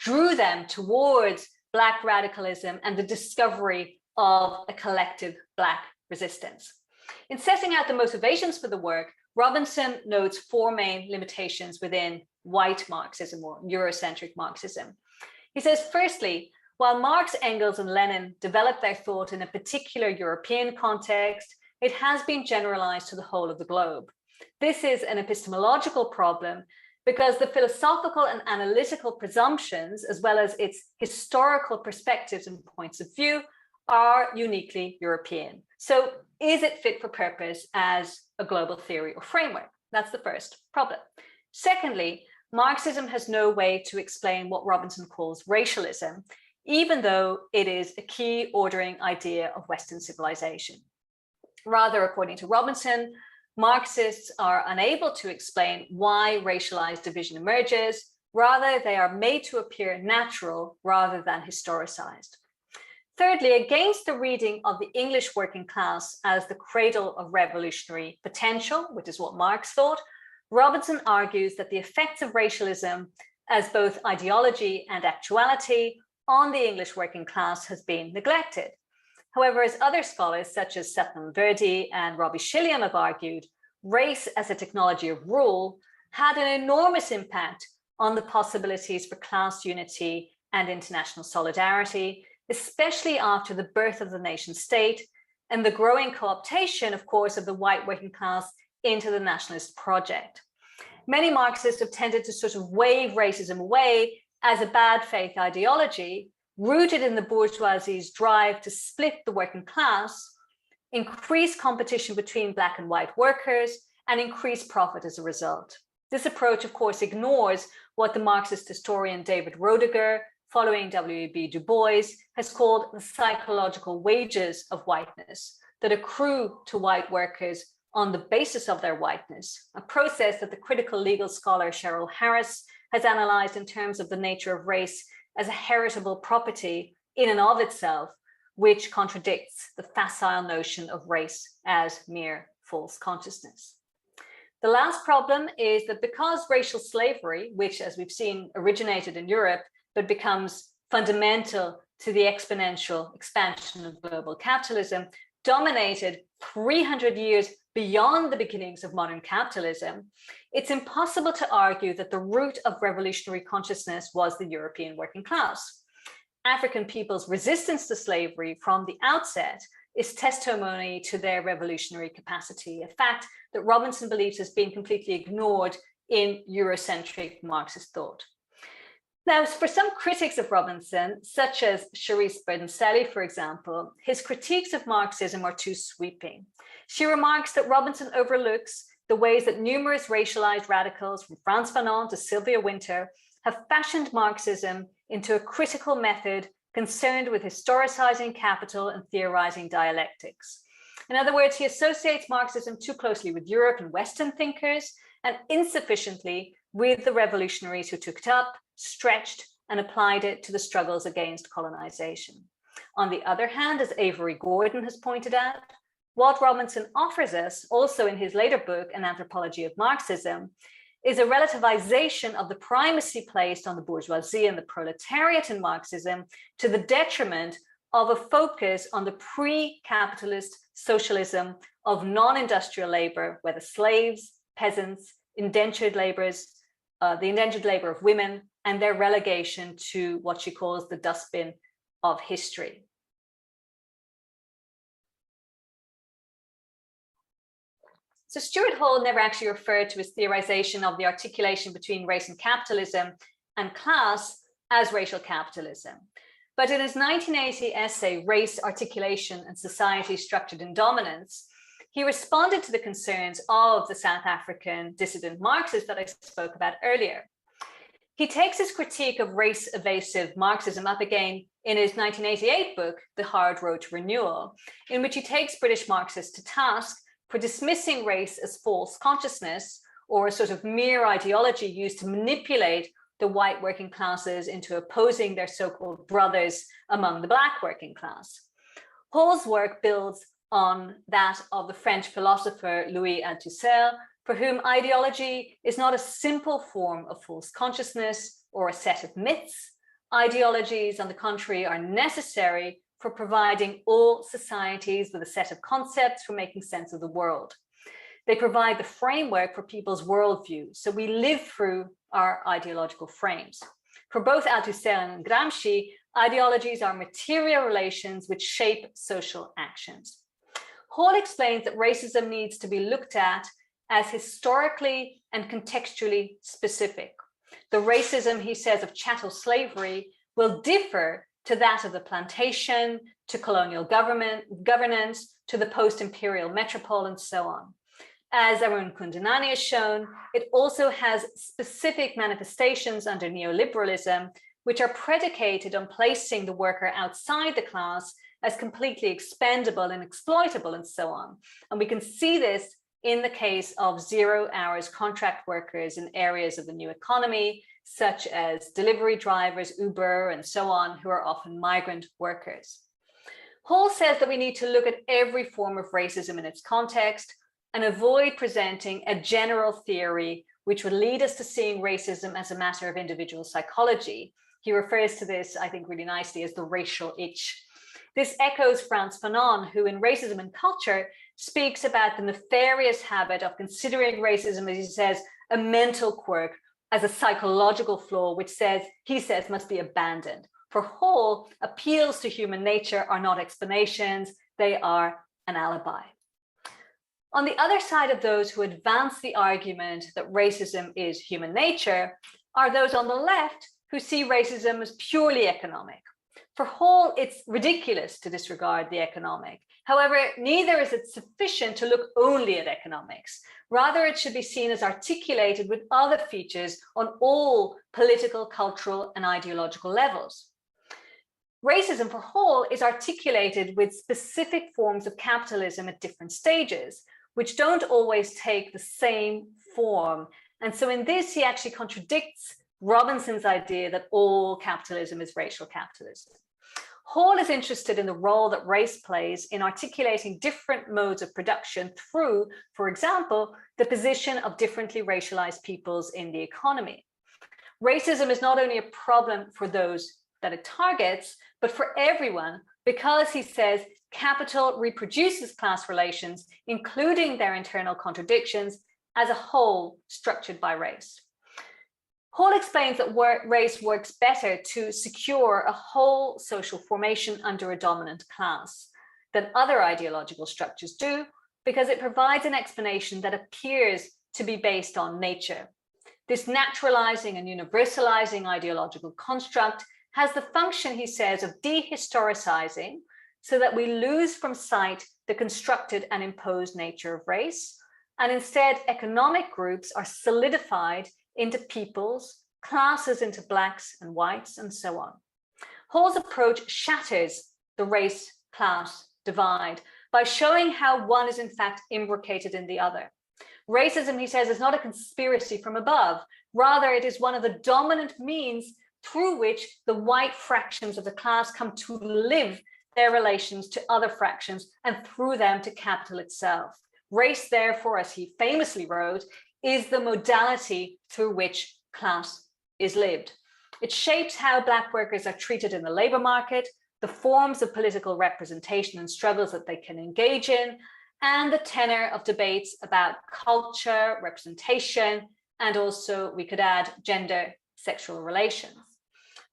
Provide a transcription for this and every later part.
drew them towards Black radicalism and the discovery of a collective Black resistance. In setting out the motivations for the work, Robinson notes four main limitations within white Marxism or Eurocentric Marxism. He says, firstly, while Marx, Engels, and Lenin developed their thought in a particular European context, it has been generalized to the whole of the globe. This is an epistemological problem because the philosophical and analytical presumptions, as well as its historical perspectives and points of view, are uniquely European. So is it fit for purpose as a global theory or framework? That's the first problem. Secondly, Marxism has no way to explain what Robinson calls racialism, even though it is a key ordering idea of Western civilization. Rather, according to Robinson, Marxists are unable to explain why racialized division emerges. Rather, they are made to appear natural rather than historicized. Thirdly, against the reading of the English working class as the cradle of revolutionary potential, which is what Marx thought, Robinson argues that the effects of racialism as both ideology and actuality on the English working class has been neglected. However, as other scholars such as Satnam Verdi and Robbie Shilliam have argued, race as a technology of rule had an enormous impact on the possibilities for class unity and international solidarity, especially after the birth of the nation state and the growing co-optation, of course, of the white working class into the nationalist project. Many Marxists have tended to sort of wave racism away as a bad faith ideology, rooted in the bourgeoisie's drive to split the working class, increase competition between Black and white workers, and increase profit as a result. This approach, of course, ignores what the Marxist historian David Roediger, following W.E.B. Du Bois, has called the psychological wages of whiteness that accrue to white workers on the basis of their whiteness, a process that the critical legal scholar Cheryl Harris has analyzed in terms of the nature of race as a heritable property in and of itself, which contradicts the facile notion of race as mere false consciousness. The last problem is that because racial slavery, which as we've seen originated in Europe, but becomes fundamental to the exponential expansion of global capitalism, dominated 300 years beyond the beginnings of modern capitalism, it's impossible to argue that the root of revolutionary consciousness was the European working class. African people's resistance to slavery from the outset is testimony to their revolutionary capacity, a fact that Robinson believes has been completely ignored in Eurocentric Marxist thought. Now, for some critics of Robinson, such as Charisse Berdenselli, for example, his critiques of Marxism are too sweeping. She remarks that Robinson overlooks the ways that numerous racialized radicals, from Frantz Fanon to Sylvia Wynter, have fashioned Marxism into a critical method concerned with historicizing capital and theorizing dialectics. In other words, he associates Marxism too closely with Europe and Western thinkers and insufficiently with the revolutionaries who took it up, stretched, and applied it to the struggles against colonization. On the other hand, as Avery Gordon has pointed out, what Robinson offers us, also in his later book, An Anthropology of Marxism, is a relativization of the primacy placed on the bourgeoisie and the proletariat in Marxism to the detriment of a focus on the pre-capitalist socialism of non-industrial labor, whether slaves, peasants, indentured laborers, the indentured labor of women, and their relegation to what she calls the dustbin of history. So Stuart Hall never actually referred to his theorization of the articulation between race and capitalism and class as racial capitalism. But in his 1980 essay, Race, Articulation and Society Structured in Dominance, he responded to the concerns of the South African dissident Marxists that I spoke about earlier. He takes his critique of race-evasive Marxism up again in his 1988 book, The Hard Road to Renewal, in which he takes British Marxists to task for dismissing race as false consciousness or a sort of mere ideology used to manipulate the white working classes into opposing their so-called brothers among the Black working class. Hall's work builds on that of the French philosopher Louis Althusser, for whom ideology is not a simple form of false consciousness or a set of myths, Ideologies, on the contrary, are necessary for providing all societies with a set of concepts for making sense of the world. They provide the framework for people's worldview, so we live through our ideological frames. For both Althusser and Gramsci, ideologies are material relations which shape social actions. Hall explains that racism needs to be looked at as historically and contextually specific. The racism, he says, of chattel slavery will differ to that of the plantation, to colonial governance, to the post-imperial metropole, and so on. As Arun Kundanani has shown, it also has specific manifestations under neoliberalism, which are predicated on placing the worker outside the class as completely expendable and exploitable, and so on. And we can see this in the case of 0 hours contract workers in areas of the new economy, such as delivery drivers, Uber, and so on, who are often migrant workers. Hall says that we need to look at every form of racism in its context and avoid presenting a general theory which would lead us to seeing racism as a matter of individual psychology. He refers to this, I think, really nicely as the racial itch. This echoes Frantz Fanon, who in Racism and Culture speaks about the nefarious habit of considering racism, as he says, a mental quirk, as a psychological flaw, which he says must be abandoned. For Hall, appeals to human nature are not explanations, they are an alibi. On the other side of those who advance the argument that racism is human nature are those on the left who see racism as purely economic. For Hall, it's ridiculous to disregard the economic. However, neither is it sufficient to look only at economics. Rather, it should be seen as articulated with other features on all political, cultural, and ideological levels. Racism for Hall is articulated with specific forms of capitalism at different stages, which don't always take the same form. And so in this, he actually contradicts Robinson's idea that all capitalism is racial capitalism. Hall is interested in the role that race plays in articulating different modes of production through, for example, the position of differently racialized peoples in the economy. Racism is not only a problem for those that it targets, but for everyone, because he says capital reproduces class relations, including their internal contradictions, as a whole structured by race. Hall explains that race works better to secure a whole social formation under a dominant class than other ideological structures do, because it provides an explanation that appears to be based on nature. This naturalizing and universalizing ideological construct has the function, he says, of dehistoricizing, so that we lose from sight the constructed and imposed nature of race, and instead economic groups are solidified into peoples, classes into blacks and whites, and so on. Hall's approach shatters the race-class divide by showing how one is in fact imbricated in the other. Racism, he says, is not a conspiracy from above. Rather, it is one of the dominant means through which the white fractions of the class come to live their relations to other fractions and through them to capital itself. Race, therefore, as he famously wrote, is the modality through which class is lived. It shapes how Black workers are treated in the labor market, the forms of political representation and struggles that they can engage in, and the tenor of debates about culture, representation, and also, we could add, gender, sexual relations.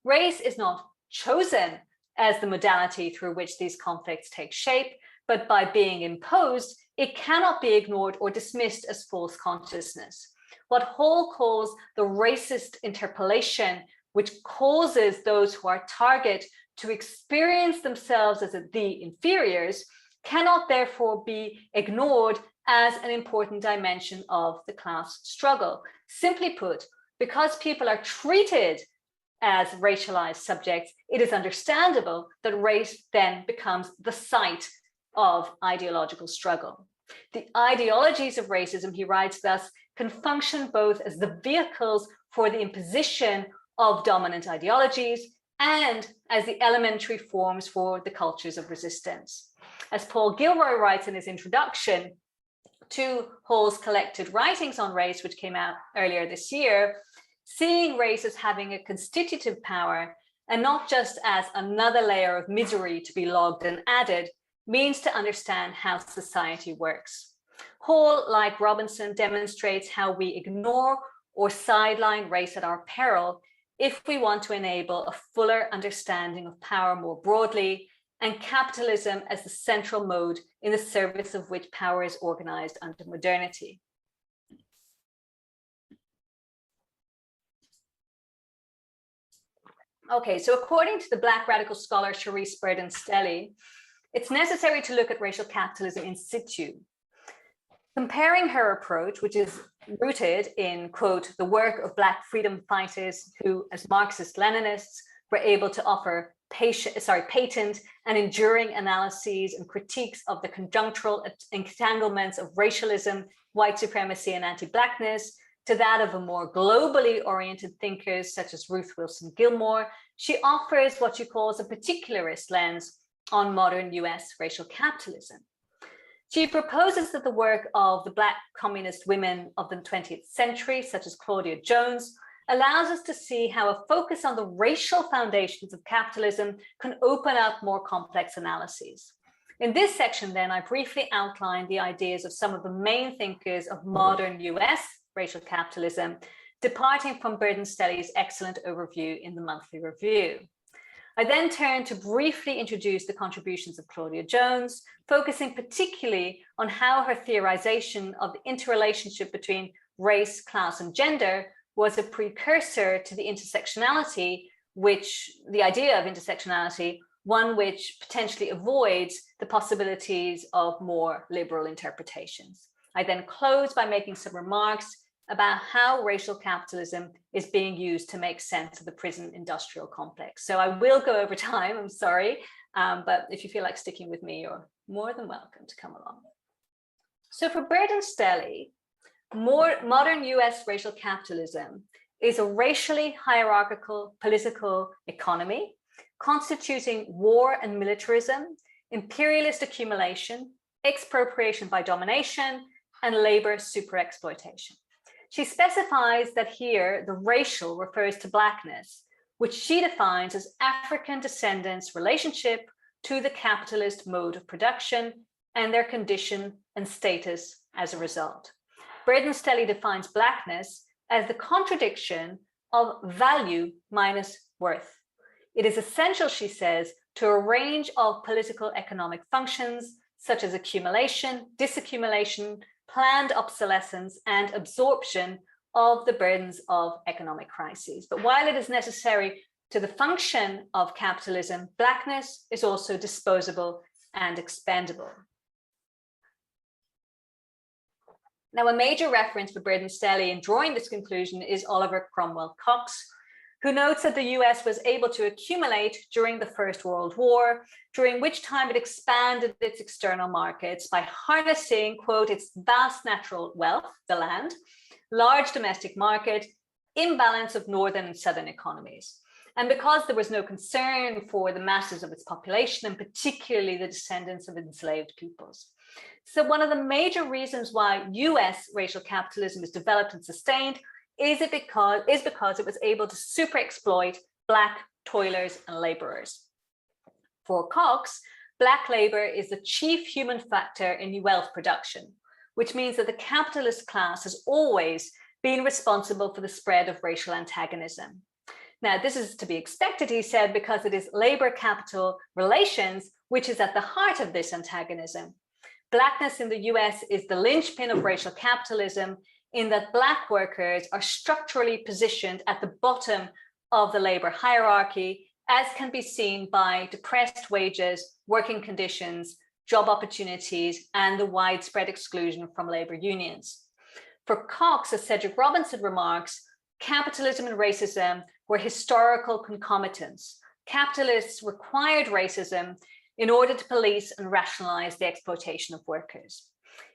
Race is not chosen as the modality through which these conflicts take shape, but by being imposed, it cannot be ignored or dismissed as false consciousness. What Hall calls the racist interpolation, which causes those who are target to experience themselves as the inferiors, cannot therefore be ignored as an important dimension of the class struggle. Simply put, because people are treated as racialized subjects, it is understandable that race then becomes the site of ideological struggle. The ideologies of racism, he writes thus, can function both as the vehicles for the imposition of dominant ideologies and as the elementary forms for the cultures of resistance. As Paul Gilroy writes in his introduction to Hall's collected writings on race, which came out earlier this year, seeing race as having a constitutive power and not just as another layer of misery to be logged and added, means to understand how society works. Hall, like Robinson, demonstrates how we ignore or sideline race at our peril if we want to enable a fuller understanding of power more broadly, and capitalism as the central mode in the service of which power is organized under modernity. Okay, so according to the Black radical scholar Charisse Burden-Stelly, it's necessary to look at racial capitalism in situ. Comparing her approach, which is rooted in, quote, the work of Black freedom fighters who, as Marxist-Leninists, were able to offer patent and enduring analyses and critiques of the conjunctural entanglements of racialism, white supremacy, and anti-Blackness, to that of a more globally oriented thinkers such as Ruth Wilson Gilmore, she offers what she calls a particularist lens on modern US racial capitalism. She proposes that the work of the Black communist women of the 20th century, such as Claudia Jones, allows us to see how a focus on the racial foundations of capitalism can open up more complex analyses. In this section, then, I briefly outlined the ideas of some of the main thinkers of modern US racial capitalism, departing from Burden-Stelly's excellent overview in the monthly review. I then turned to briefly introduce the contributions of Claudia Jones, focusing particularly on how her theorization of the interrelationship between race, class, and gender was a precursor to the intersectionality, the idea of intersectionality, one which potentially avoids the possibilities of more liberal interpretations. I then close by making some remarks about how racial capitalism is being used to make sense of the prison industrial complex. So I will go over time, I'm sorry, but if you feel like sticking with me, you're more than welcome to come along. So for Burden-Stelly, modern US racial capitalism is a racially hierarchical political economy constituting war and militarism, imperialist accumulation, expropriation by domination, and labor superexploitation. She specifies that here the racial refers to Blackness, which she defines as African descendants' relationship to the capitalist mode of production and their condition and status as a result. Burden-Stelly defines Blackness as the contradiction of value minus worth. It is essential, she says, to a range of political economic functions such as accumulation, disaccumulation, planned obsolescence, and absorption of the burdens of economic crises. But while it is necessary to the function of capitalism, Blackness is also disposable and expendable. Now, a major reference for Burden-Stelly in drawing this conclusion is Oliver Cromwell Cox, who notes that the US was able to accumulate during the First World War, during which time it expanded its external markets by harnessing, quote, its vast natural wealth, the land, large domestic market, imbalance of northern and southern economies. And because there was no concern for the masses of its population, and particularly the descendants of enslaved peoples. So one of the major reasons why US racial capitalism is developed and sustained is because it was able to super exploit Black toilers and laborers. For Cox, Black labor is the chief human factor in wealth production, which means that the capitalist class has always been responsible for the spread of racial antagonism. Now, this is to be expected, he said, because it is labor-capital relations which is at the heart of this antagonism. Blackness in the US is the linchpin of racial capitalism, in that Black workers are structurally positioned at the bottom of the labor hierarchy, as can be seen by depressed wages, working conditions, job opportunities, and the widespread exclusion from labor unions. For Cox, as Cedric Robinson remarks, capitalism and racism were historical concomitants. Capitalists required racism in order to police and rationalize the exploitation of workers.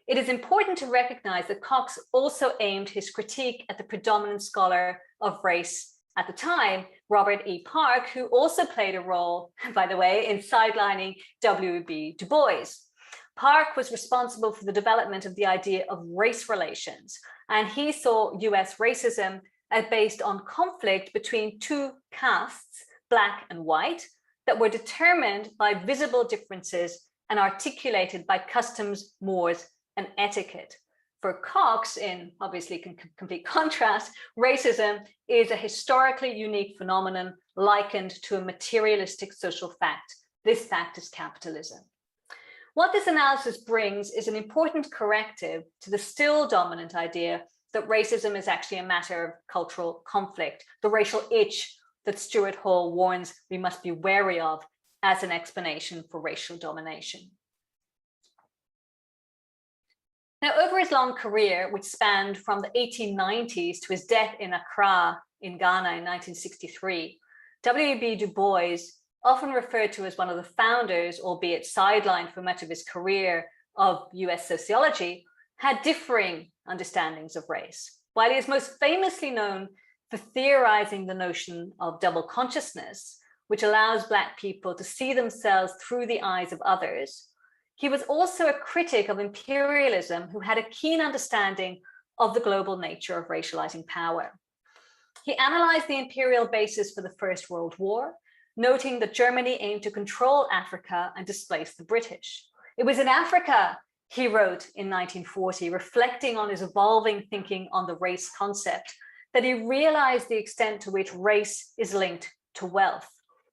It is important to recognize that Cox also aimed his critique at the predominant scholar of race at the time, Robert E. Park, who also played a role, by the way, in sidelining W.B. Du Bois. Park was responsible for the development of the idea of race relations, and he saw US racism as based on conflict between two castes, black and white that were determined by visible differences and articulated by customs, mores, and etiquette. For Cox, in obviously complete contrast, racism is a historically unique phenomenon likened to a materialistic social fact. This fact is capitalism. What this analysis brings is an important corrective to the still dominant idea that racism is actually a matter of cultural conflict, the racial itch that Stuart Hall warns we must be wary of as an explanation for racial domination. Now, over his long career, which spanned from the 1890s to his death in Accra in Ghana in 1963, W.E.B. Du Bois, often referred to as one of the founders, albeit sidelined for much of his career, of US sociology, had differing understandings of race. While he is most famously known for theorizing the notion of double consciousness, which allows Black people to see themselves through the eyes of others, he was also a critic of imperialism who had a keen understanding of the global nature of racializing power. He analyzed the imperial basis for the First World War, noting that Germany aimed to control Africa and displace the British. It was in Africa, he wrote in 1940, reflecting on his evolving thinking on the race concept, that he realized the extent to which race is linked to wealth.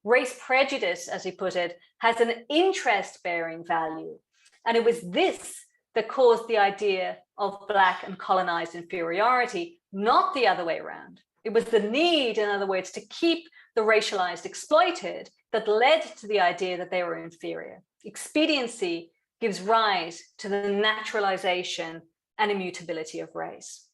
Race prejudice, as he put it, has an interest-bearing value. And it was this that caused the idea of Black and colonized inferiority, not the other way around. It was the need, in other words, to keep the racialized exploited that led to the idea that they were inferior. Expediency gives rise to the naturalization and immutability of race.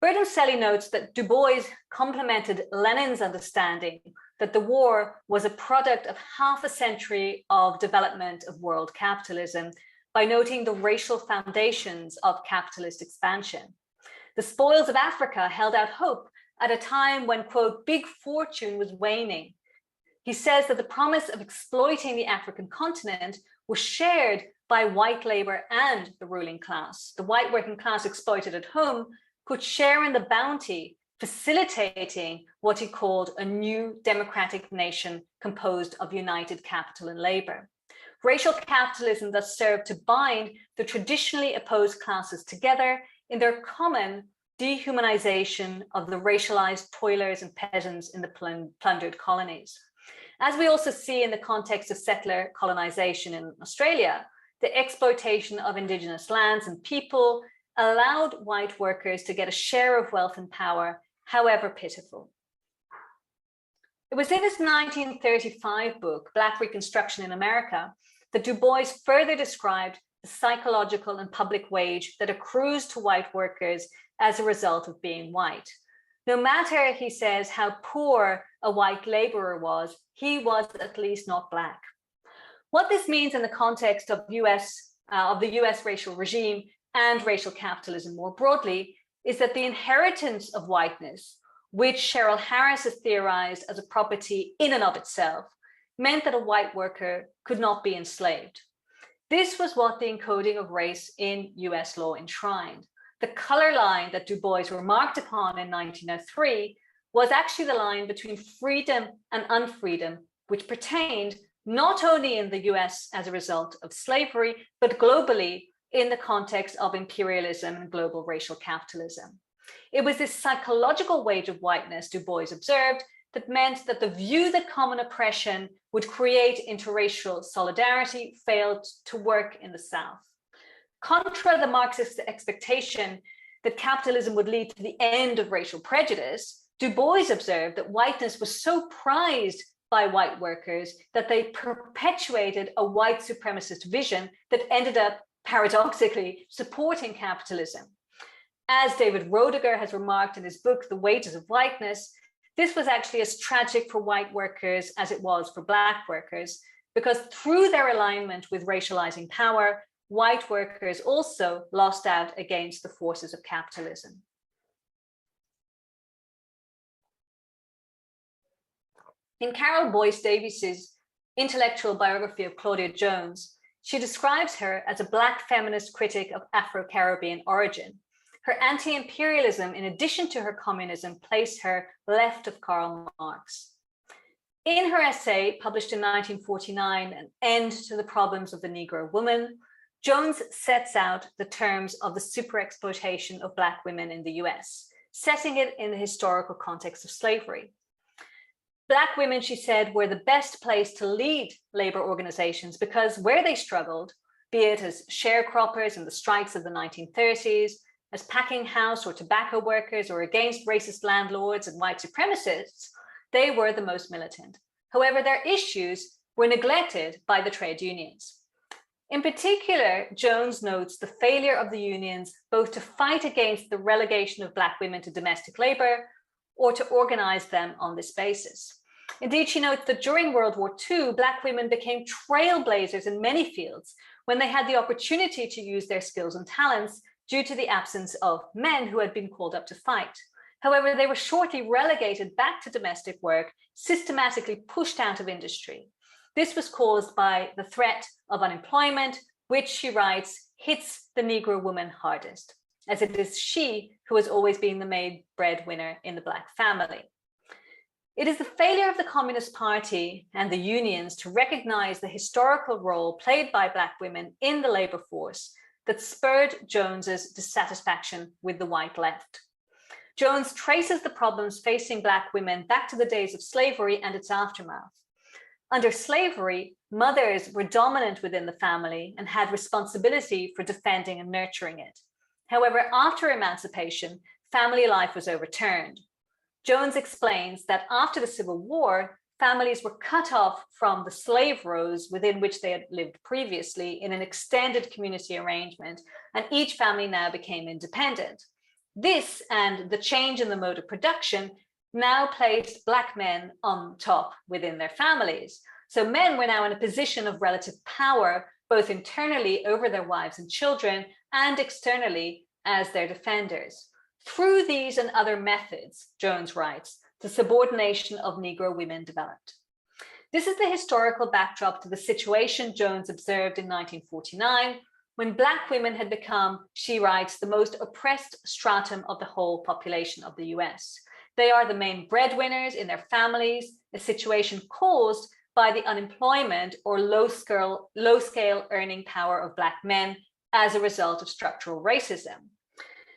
Bertoncelli notes that Du Bois complemented Lenin's understanding that the war was a product of half a century of development of world capitalism by noting the racial foundations of capitalist expansion. The spoils of Africa held out hope at a time when, quote, big fortune was waning. He says that the promise of exploiting the African continent was shared by white labor and the ruling class. The white working class exploited at home could share in the bounty, facilitating what he called a new democratic nation composed of united capital and labor. Racial capitalism thus served to bind the traditionally opposed classes together in their common dehumanization of the racialized toilers and peasants in the plundered colonies. As we also see in the context of settler colonization in Australia, the exploitation of indigenous lands and people allowed white workers to get a share of wealth and power, however pitiful. It was in his 1935 book, Black Reconstruction in America, that Du Bois further described the psychological and public wage that accrues to white workers as a result of being white. No matter, he says, how poor a white laborer was, he was at least not Black. What this means in the context of the US racial regime and racial capitalism more broadly is that the inheritance of whiteness, which Cheryl Harris has theorized as a property in and of itself, meant that a white worker could not be enslaved. This was what the encoding of race in US law enshrined. The color line that Du Bois remarked upon in 1903 was actually the line between freedom and unfreedom, which pertained not only in the US as a result of slavery, but globally in the context of imperialism and global racial capitalism. It was this psychological wage of whiteness, Du Bois observed, that meant that the view that common oppression would create interracial solidarity failed to work in the South. Contra the Marxist expectation that capitalism would lead to the end of racial prejudice, Du Bois observed that whiteness was so prized by white workers that they perpetuated a white supremacist vision that ended up paradoxically supporting capitalism. As David Roediger has remarked in his book, The Wages of Whiteness, this was actually as tragic for white workers as it was for Black workers, because through their alignment with racializing power, white workers also lost out against the forces of capitalism. In Carol Boyce Davies's intellectual biography of Claudia Jones, she describes her as a Black feminist critic of Afro-Caribbean origin. Her anti-imperialism, in addition to her communism, placed her left of Karl Marx. In her essay, published in 1949, An End to the Problems of the Negro Woman, Jones sets out the terms of the superexploitation of Black women in the US, setting it in the historical context of slavery. Black women, she said, were the best place to lead labor organizations because where they struggled, be it as sharecroppers in the strikes of the 1930s, as packing house or tobacco workers, or against racist landlords and white supremacists, they were the most militant. However, their issues were neglected by the trade unions. In particular, Jones notes the failure of the unions both to fight against the relegation of Black women to domestic labor or to organize them on this basis. Indeed, she notes that during World War II, Black women became trailblazers in many fields when they had the opportunity to use their skills and talents due to the absence of men who had been called up to fight. However, they were shortly relegated back to domestic work, systematically pushed out of industry. This was caused by the threat of unemployment, which, she writes, hits the Negro woman hardest, as it is she who has always been the main breadwinner in the Black family. It is the failure of the Communist Party and the unions to recognize the historical role played by Black women in the labor force that spurred Jones's dissatisfaction with the white left. Jones traces the problems facing Black women back to the days of slavery and its aftermath. Under slavery, mothers were dominant within the family and had responsibility for defending and nurturing it. However, after emancipation, family life was overturned. Jones explains that after the Civil War, families were cut off from the slave rows within which they had lived previously in an extended community arrangement, and each family now became independent. This and the change in the mode of production now placed Black men on top within their families. So men were now in a position of relative power, both internally over their wives and children, and externally as their defenders. Through these and other methods, Jones writes, the subordination of Negro women developed. This is the historical backdrop to the situation Jones observed in 1949, when Black women had become, she writes, the most oppressed stratum of the whole population of the US. They are the main breadwinners in their families, a situation caused by the unemployment or low-scale earning power of Black men as a result of structural racism.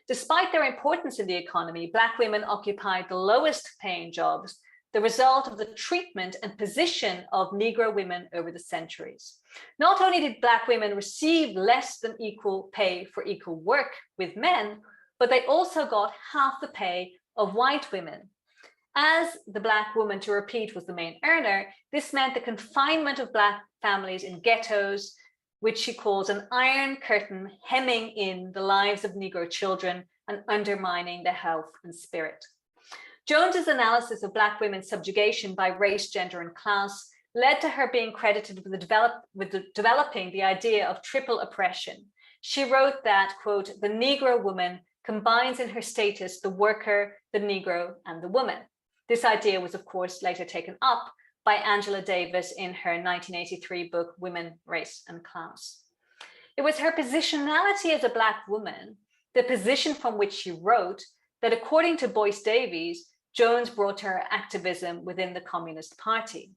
Despite their importance in the economy, Black women occupied the lowest paying jobs, the result of the treatment and position of Negro women over the centuries. Not only did Black women receive less than equal pay for equal work with men, but they also got half the pay of white women. As the Black woman, to repeat, was the main earner, this meant the confinement of Black families in ghettos, which she calls an iron curtain hemming in the lives of Negro children and undermining their health and spirit. Jones's analysis of Black women's subjugation by race, gender, and class led to her being credited with developing the idea of triple oppression. She wrote that, quote, the Negro woman combines in her status the worker, the Negro, and the woman. This idea was, of course, later taken up by Angela Davis in her 1983 book, Women, Race, and Class. It was her positionality as a Black woman, the position from which she wrote, that according to Boyce Davies, Jones brought to her activism within the Communist Party.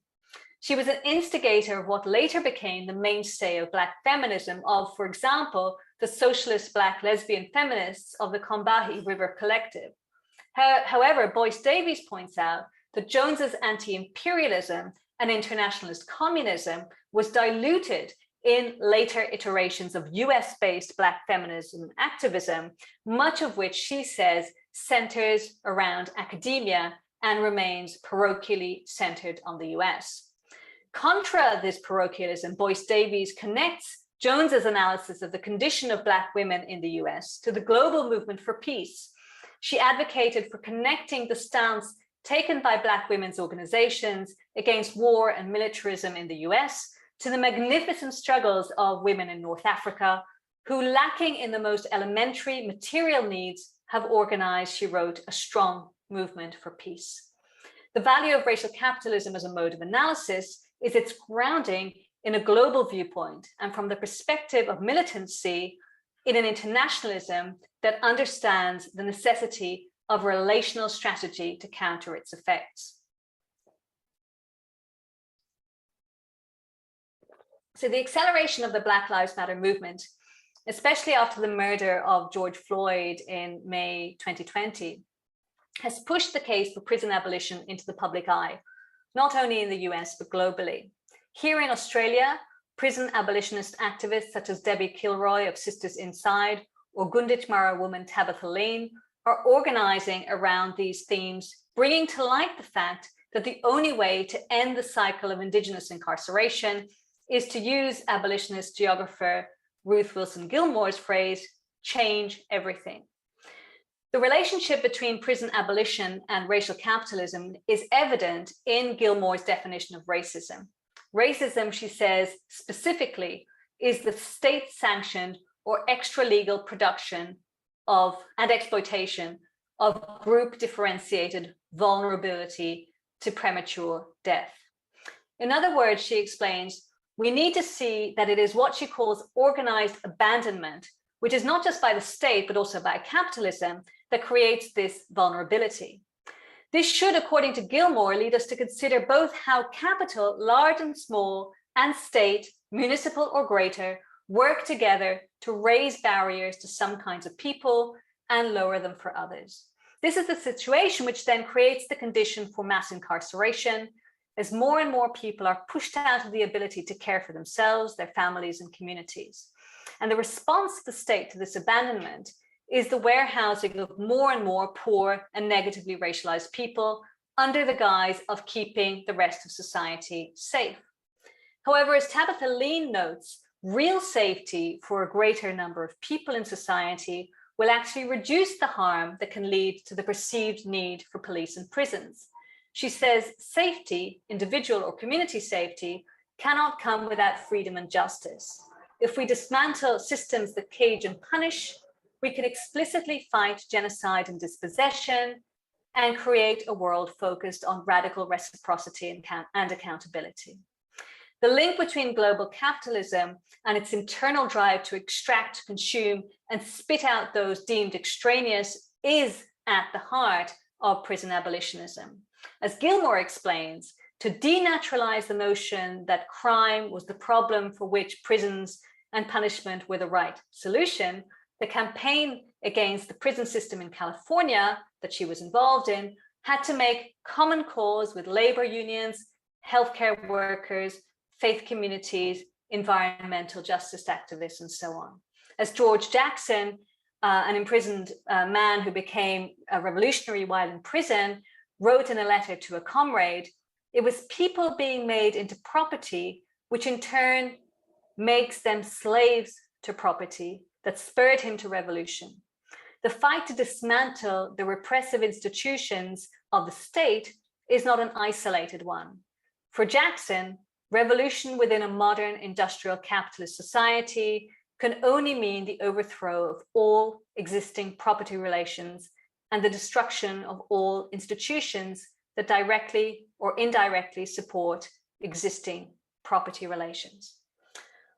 She was an instigator of what later became the mainstay of Black feminism of, for example, the socialist Black lesbian feminists of the Combahee River Collective. However, Boyce Davies points out that Jones's anti-imperialism and internationalist communism was diluted in later iterations of US-based Black feminism activism, much of which she says centers around academia and remains parochially centered on the US. Contra this parochialism, Boyce Davies connects Jones's analysis of the condition of Black women in the US to the global movement for peace. She advocated for connecting the stance taken by Black women's organizations against war and militarism in the US to the magnificent struggles of women in North Africa, who, lacking in the most elementary material needs, have organized, she wrote, a strong movement for peace. The value of racial capitalism as a mode of analysis is its grounding in a global viewpoint and from the perspective of militancy in an internationalism that understands the necessity of relational strategy to counter its effects. So the acceleration of the Black Lives Matter movement, especially after the murder of George Floyd in May 2020, has pushed the case for prison abolition into the public eye, not only in the US, but globally. Here in Australia, prison abolitionist activists such as Debbie Kilroy of Sisters Inside or Gunditjmara woman Tabitha Lean are organising around these themes, bringing to light the fact that the only way to end the cycle of Indigenous incarceration is to use abolitionist geographer Ruth Wilson Gilmore's phrase, change everything. The relationship between prison abolition and racial capitalism is evident in Gilmore's definition of racism. Racism, she says, specifically, is the state-sanctioned or extra-legal production of and exploitation of group-differentiated vulnerability to premature death. In other words, she explains, we need to see that it is what she calls organized abandonment, which is not just by the state, but also by capitalism, that creates this vulnerability. This should, according to Gilmore, lead us to consider both how capital, large and small, and state, municipal or greater, work together to raise barriers to some kinds of people and lower them for others. This is the situation which then creates the condition for mass incarceration, as more and more people are pushed out of the ability to care for themselves, their families, and communities. And the response of the state to this abandonment is the warehousing of more and more poor and negatively racialized people under the guise of keeping the rest of society safe. However, as Tabitha Lean notes, real safety for a greater number of people in society will actually reduce the harm that can lead to the perceived need for police and prisons. She says safety, individual or community safety, cannot come without freedom and justice. If we dismantle systems that cage and punish, we can explicitly fight genocide and dispossession and create a world focused on radical reciprocity and accountability. The link between global capitalism and its internal drive to extract, consume, and spit out those deemed extraneous is at the heart of prison abolitionism. As Gilmore explains, to denaturalize the notion that crime was the problem for which prisons and punishment were the right solution, the campaign against the prison system in California that she was involved in had to make common cause with labor unions, healthcare workers, faith communities, environmental justice activists, and so on. As George Jackson, an imprisoned man who became a revolutionary while in prison, wrote in a letter to a comrade, it was people being made into property, which in turn makes them slaves to property, that spurred him to revolution. The fight to dismantle the repressive institutions of the state is not an isolated one. For Jackson, revolution within a modern industrial capitalist society can only mean the overthrow of all existing property relations and the destruction of all institutions that directly or indirectly support existing property relations.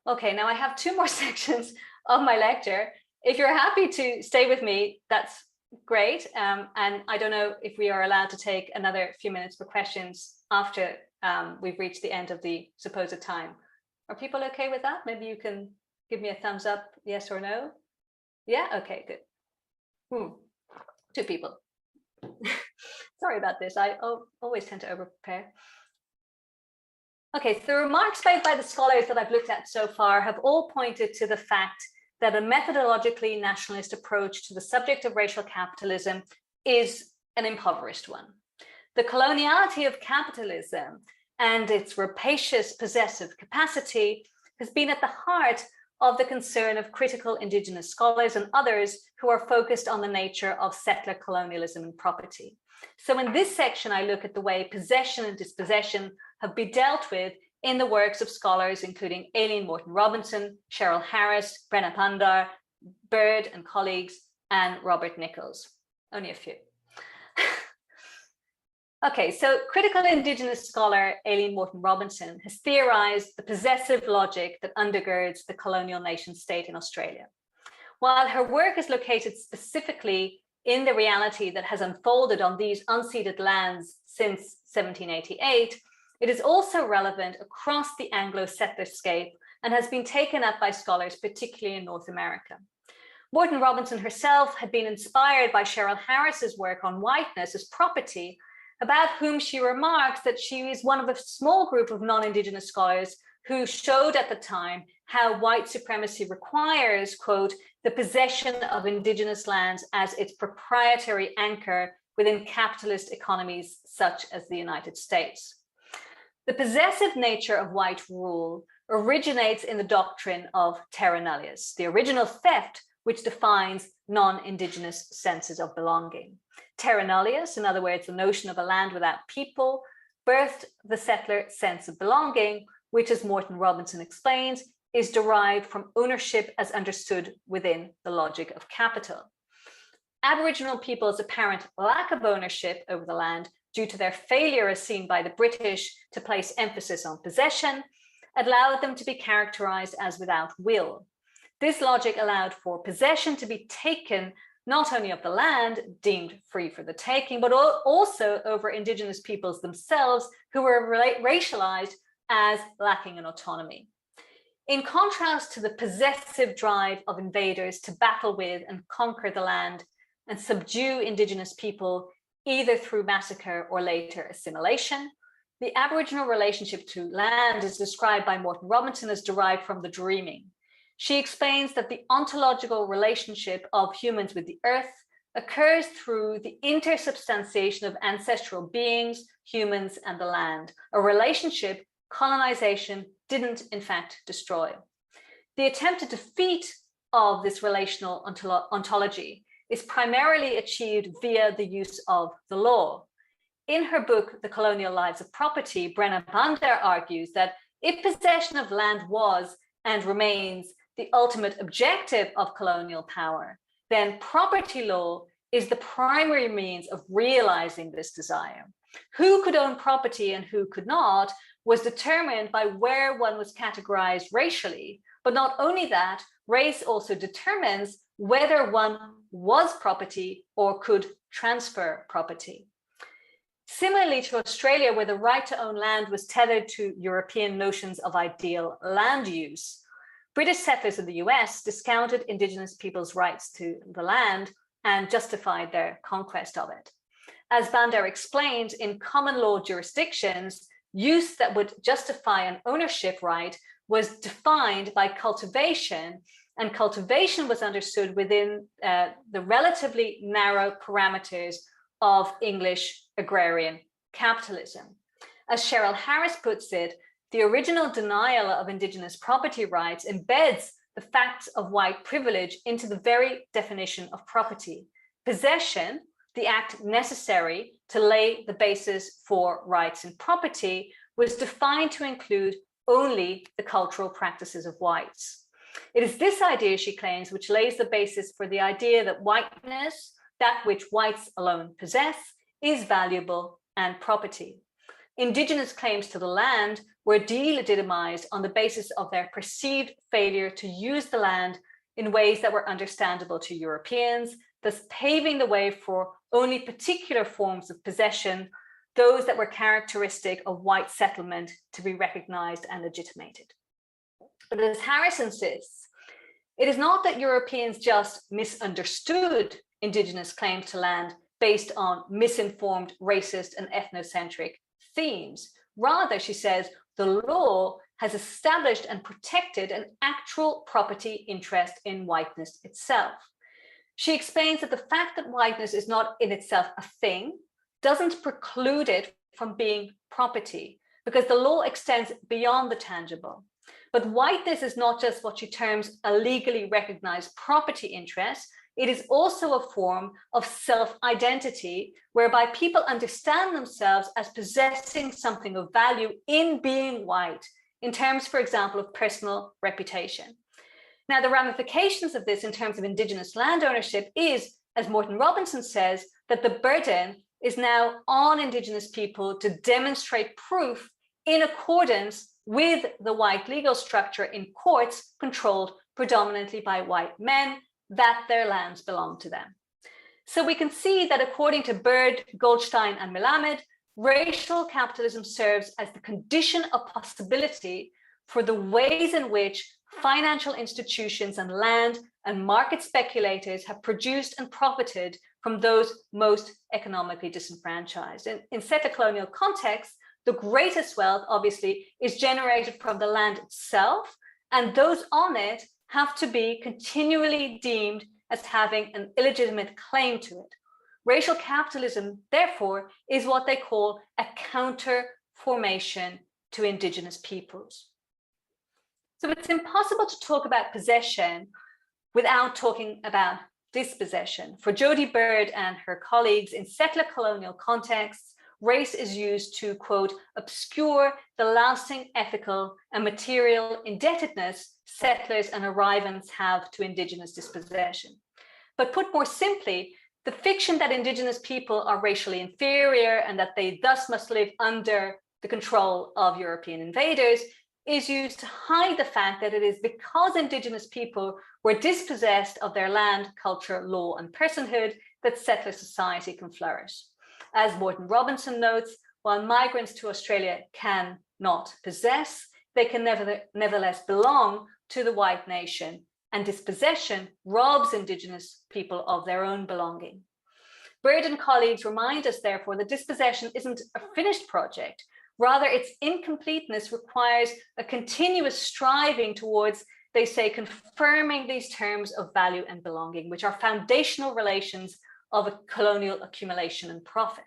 Okay, now I have two more sections of my lecture. If you're happy to stay with me, that's great. And I don't know if we are allowed to take another few minutes for questions after we've reached the end of the supposed time. Are people okay with that? Maybe you can give me a thumbs up, yes or no? Yeah, okay, good. Two people. Sorry about this. I always tend to over-prepare. Okay, so the remarks made by the scholars that I've looked at so far have all pointed to the fact that a methodologically nationalist approach to the subject of racial capitalism is an impoverished one. The coloniality of capitalism and its rapacious possessive capacity has been at the heart of the concern of critical Indigenous scholars and others who are focused on the nature of settler colonialism and property. So in this section, I look at the way possession and dispossession have been dealt with in the works of scholars including Aileen Moreton Robinson, Cheryl Harris, Brenna Pandar, Bird and colleagues, and Robert Nichols. Only a few. Okay, so critical Indigenous scholar Aileen Moreton Robinson has theorized the possessive logic that undergirds the colonial nation state in Australia. While her work is located specifically in the reality that has unfolded on these unceded lands since 1788, it is also relevant across the Anglo-settlerscape and has been taken up by scholars, particularly in North America. Morton Robinson herself had been inspired by Cheryl Harris's work on whiteness as property, about whom she remarks that she is one of a small group of non-Indigenous scholars who showed at the time how white supremacy requires, quote, the possession of Indigenous lands as its proprietary anchor within capitalist economies such as the United States. The possessive nature of white rule originates in the doctrine of terra nullius, the original theft which defines non-Indigenous senses of belonging. Terra nullius, in other words, the notion of a land without people, birthed the settler sense of belonging, which, as Morton Robinson explains, is derived from ownership as understood within the logic of capital. Aboriginal people's apparent lack of ownership over the land due to their failure, as seen by the British, to place emphasis on possession, allowed them to be characterized as without will. This logic allowed for possession to be taken not only of the land deemed free for the taking, but also over Indigenous peoples themselves who were racialized as lacking in autonomy. In contrast to the possessive drive of invaders to battle with and conquer the land and subdue Indigenous people, either through massacre or later assimilation, the Aboriginal relationship to land is described by Morton Robinson as derived from the dreaming. She explains that the ontological relationship of humans with the earth occurs through the intersubstantiation of ancestral beings, humans, and the land, a relationship colonization didn't in fact destroy. The attempted defeat of this relational ontology is primarily achieved via the use of the law. In her book, The Colonial Lives of Property, Brenna Bander argues that if possession of land was and remains the ultimate objective of colonial power, then property law is the primary means of realizing this desire. Who could own property and who could not was determined by where one was categorized racially. But not only that, race also determines whether one was property or could transfer property. Similarly to Australia, where the right to own land was tethered to European notions of ideal land use, British settlers in the US discounted Indigenous peoples' rights to the land and justified their conquest of it. As Bander explained, in common law jurisdictions, use that would justify an ownership right was defined by cultivation, and cultivation was understood within the relatively narrow parameters of English agrarian capitalism. As Cheryl Harris puts it, the original denial of Indigenous property rights embeds the facts of white privilege into the very definition of property. Possession, the act necessary to lay the basis for rights in property, was defined to include only the cultural practices of whites. It is this idea, she claims, which lays the basis for the idea that whiteness, that which whites alone possess, is valuable and property. Indigenous claims to the land were delegitimized on the basis of their perceived failure to use the land in ways that were understandable to Europeans, thus paving the way for only particular forms of possession, those that were characteristic of white settlement, to be recognized and legitimated. But as Harris insists, it is not that Europeans just misunderstood Indigenous claims to land based on misinformed, racist, and ethnocentric themes. Rather, she says, the law has established and protected an actual property interest in whiteness itself. She explains that the fact that whiteness is not in itself a thing doesn't preclude it from being property, because the law extends beyond the tangible. But whiteness is not just what she terms a legally recognized property interest, it is also a form of self-identity whereby people understand themselves as possessing something of value in being white, in terms, for example, of personal reputation. Now, the ramifications of this in terms of Indigenous land ownership is, as Morton Robinson says, that the burden is now on Indigenous people to demonstrate proof in accordance with the white legal structure in courts controlled predominantly by white men, that their lands belong to them. So we can see that according to Bird, Goldstein, and Melamed, racial capitalism serves as the condition of possibility for the ways in which financial institutions and land and market speculators have produced and profited from those most economically disenfranchised. In settler colonial contexts, the greatest wealth, obviously, is generated from the land itself, and those on it have to be continually deemed as having an illegitimate claim to it. Racial capitalism, therefore, is what they call a counter-formation to indigenous peoples. So it's impossible to talk about possession without talking about dispossession. For Jody Bird and her colleagues, in settler colonial contexts, race is used to, quote, obscure the lasting ethical and material indebtedness settlers and arrivants have to indigenous dispossession. But put more simply, the fiction that indigenous people are racially inferior and that they thus must live under the control of European invaders is used to hide the fact that it is because indigenous people were dispossessed of their land, culture, law, and personhood that settler society can flourish. As Morton Robinson notes, while migrants to Australia can not possess, they can nevertheless belong to the white nation, and dispossession robs indigenous people of their own belonging. Bird and colleagues remind us, therefore, that dispossession isn't a finished project. Rather, its incompleteness requires a continuous striving towards, they say, confirming these terms of value and belonging, which are foundational relations of a colonial accumulation and profit.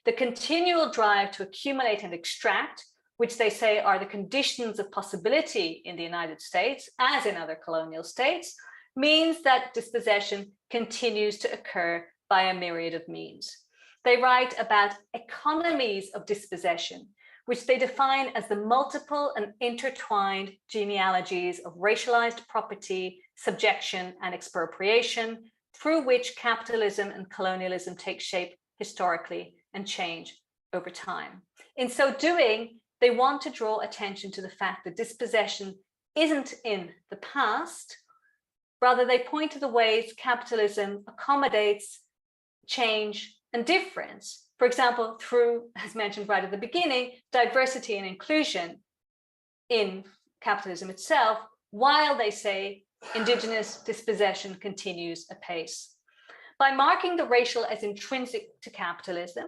The continual drive to accumulate and extract, which they say are the conditions of possibility in the United States, as in other colonial states, means that dispossession continues to occur by a myriad of means. They write about economies of dispossession, which they define as the multiple and intertwined genealogies of racialized property, subjection, and expropriation, through which capitalism and colonialism take shape historically and change over time. In so doing, they want to draw attention to the fact that dispossession isn't in the past. Rather, they point to the ways capitalism accommodates change and difference. For example, through, as mentioned right at the beginning, diversity and inclusion in capitalism itself, while they say indigenous dispossession continues apace. By marking the racial as intrinsic to capitalism,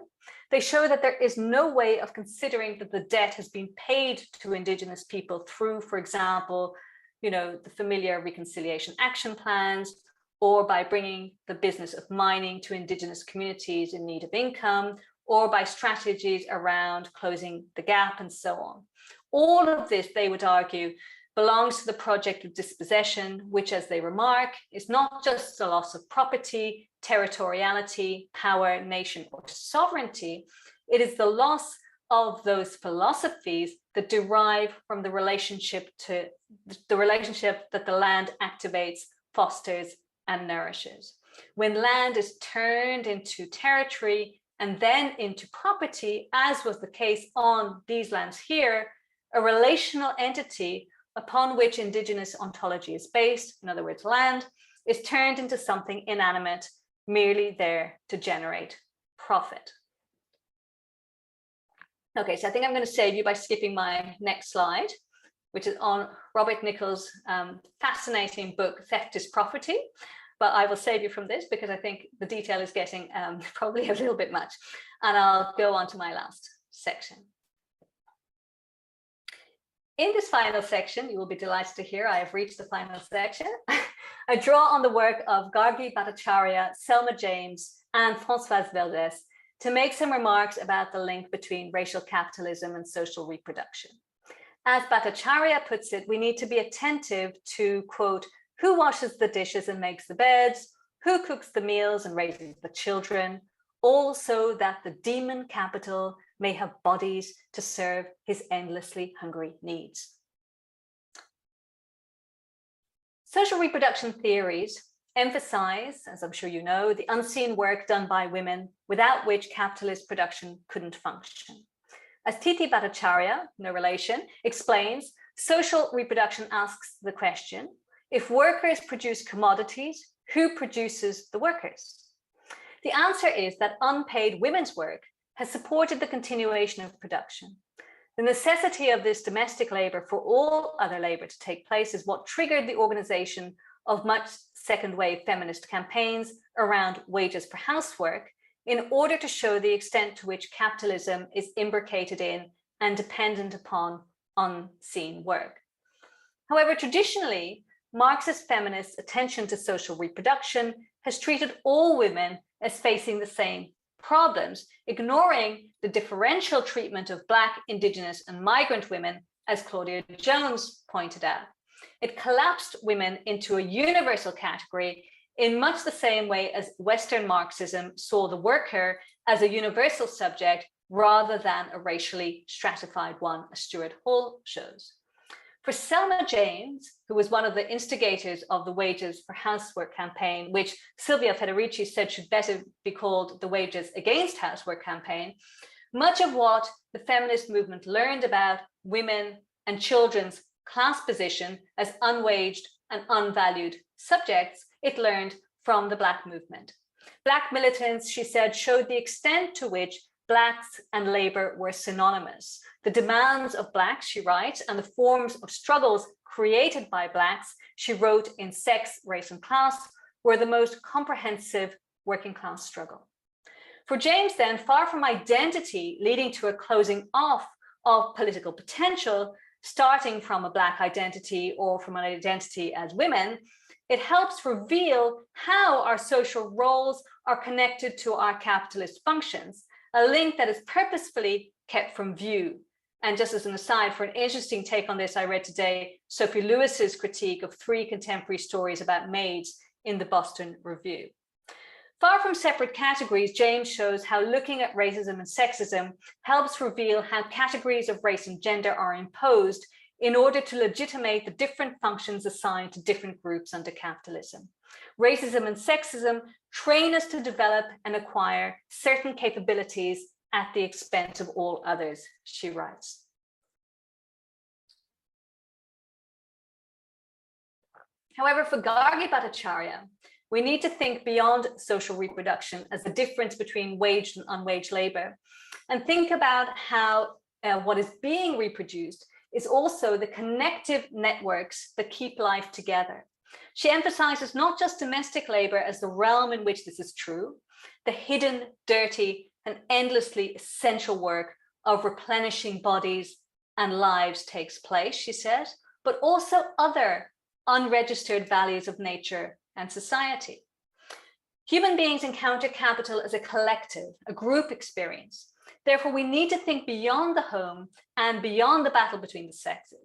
they show that there is no way of considering that the debt has been paid to indigenous people through, for example, the familiar reconciliation action plans, or by bringing the business of mining to indigenous communities in need of income, or by strategies around closing the gap and so on. All of this, they would argue, belongs to the project of dispossession, which, as they remark, is not just the loss of property, territoriality, power, nation, or sovereignty. It is the loss of those philosophies that derive from the relationship that the land activates, fosters, and nourishes. When land is turned into territory and then into property, as was the case on these lands here, a relational entity upon which indigenous ontology is based, in other words, land, is turned into something inanimate, merely there to generate profit. Okay, so I think I'm going to save you by skipping my next slide, which is on Robert Nichols' fascinating book, Theft is Property. But I will save you from this because I think the detail is getting probably a little bit much. And I'll go on to my last section. In this final section, you will be delighted to hear I have reached the final section. I draw on the work of Gargi Bhattacharya, Selma James, and Françoise Valdès to make some remarks about the link between racial capitalism and social reproduction. As Bhattacharya puts it, we need to be attentive to, quote, who washes the dishes and makes the beds, who cooks the meals and raises the children, all so that the demon capital may have bodies to serve his endlessly hungry needs. Social reproduction theories emphasize, as I'm sure you know, the unseen work done by women without which capitalist production couldn't function. As Titi Bhattacharya, no relation, explains, social reproduction asks the question, if workers produce commodities, who produces the workers? The answer is that unpaid women's work has supported the continuation of production. The necessity of this domestic labor for all other labor to take place is what triggered the organization of much second wave feminist campaigns around wages for housework in order to show the extent to which capitalism is imbricated in and dependent upon unseen work. However, traditionally, Marxist feminists' attention to social reproduction has treated all women as facing the same problems, ignoring the differential treatment of Black, Indigenous, and migrant women, as Claudia Jones pointed out. It collapsed women into a universal category in much the same way as Western Marxism saw the worker as a universal subject rather than a racially stratified one, as Stuart Hall shows. For Selma James, who was one of the instigators of the Wages for Housework campaign, which Silvia Federici said should better be called the Wages Against Housework campaign, much of what the feminist movement learned about women and children's class position as unwaged and unvalued subjects, it learned from the Black movement. Black militants, she said, showed the extent to which Blacks and labor were synonymous. The demands of Blacks, she writes, and the forms of struggles created by Blacks, she wrote in Sex, Race and Class, were the most comprehensive working class struggle. For James then, far from identity leading to a closing off of political potential, starting from a Black identity or from an identity as women, it helps reveal how our social roles are connected to our capitalist functions, a link that is purposefully kept from view. And just as an aside, for an interesting take on this, I read today Sophie Lewis's critique of 3 contemporary stories about maids in the Boston Review. Far from separate categories, James shows how looking at racism and sexism helps reveal how categories of race and gender are imposed in order to legitimate the different functions assigned to different groups under capitalism. Racism and sexism train us to develop and acquire certain capabilities at the expense of all others, she writes. However, for Gargi Bhattacharya, we need to think beyond social reproduction as the difference between waged and unwaged labor, and think about how what is being reproduced is also the connective networks that keep life together. She emphasizes not just domestic labor as the realm in which this is true, the hidden, dirty, and endlessly essential work of replenishing bodies and lives takes place, she says, but also other unregistered values of nature and society. Human beings encounter capital as a collective, a group experience. Therefore, we need to think beyond the home and beyond the battle between the sexes.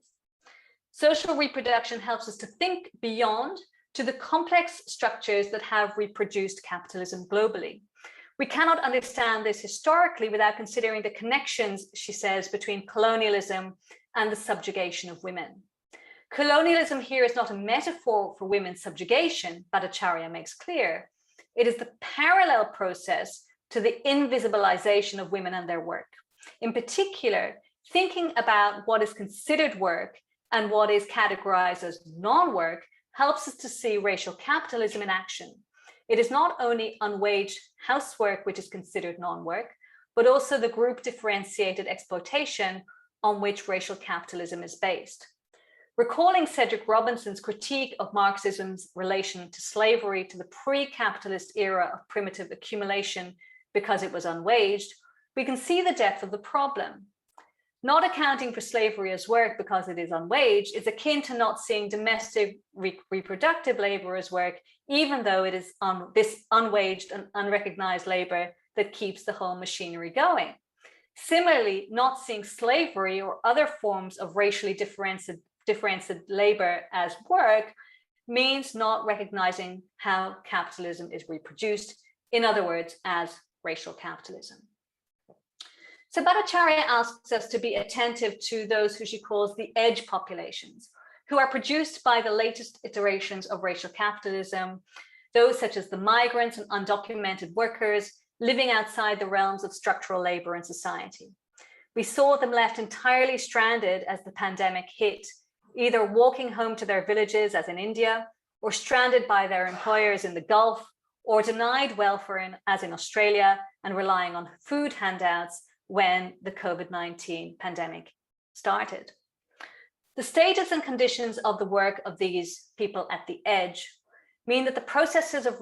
Social reproduction helps us to think beyond to the complex structures that have reproduced capitalism globally. We cannot understand this historically without considering the connections, she says, between colonialism and the subjugation of women. Colonialism here is not a metaphor for women's subjugation, Bhattacharya makes clear. It is the parallel process to the invisibilization of women and their work. In particular, thinking about what is considered work and what is categorized as non-work helps us to see racial capitalism in action. It is not only unwaged housework which is considered non-work, but also the group differentiated exploitation on which racial capitalism is based. Recalling Cedric Robinson's critique of Marxism's relation to slavery to the pre-capitalist era of primitive accumulation because it was unwaged, we can see the depth of the problem. Not accounting for slavery as work because it is unwaged is akin to not seeing domestic reproductive labor as work, even though it is this unwaged and unrecognized labor that keeps the whole machinery going. Similarly, not seeing slavery or other forms of racially differentiated labor as work means not recognizing how capitalism is reproduced, in other words, as racial capitalism. So Bhattacharya asks us to be attentive to those who she calls the edge populations, who are produced by the latest iterations of racial capitalism, those such as the migrants and undocumented workers living outside the realms of structural labor in society. We saw them left entirely stranded as the pandemic hit, either walking home to their villages as in India, or stranded by their employers in the Gulf, or denied welfare as in Australia, and relying on food handouts when the COVID-19 pandemic started. The status and conditions of the work of these people at the edge mean that the processes of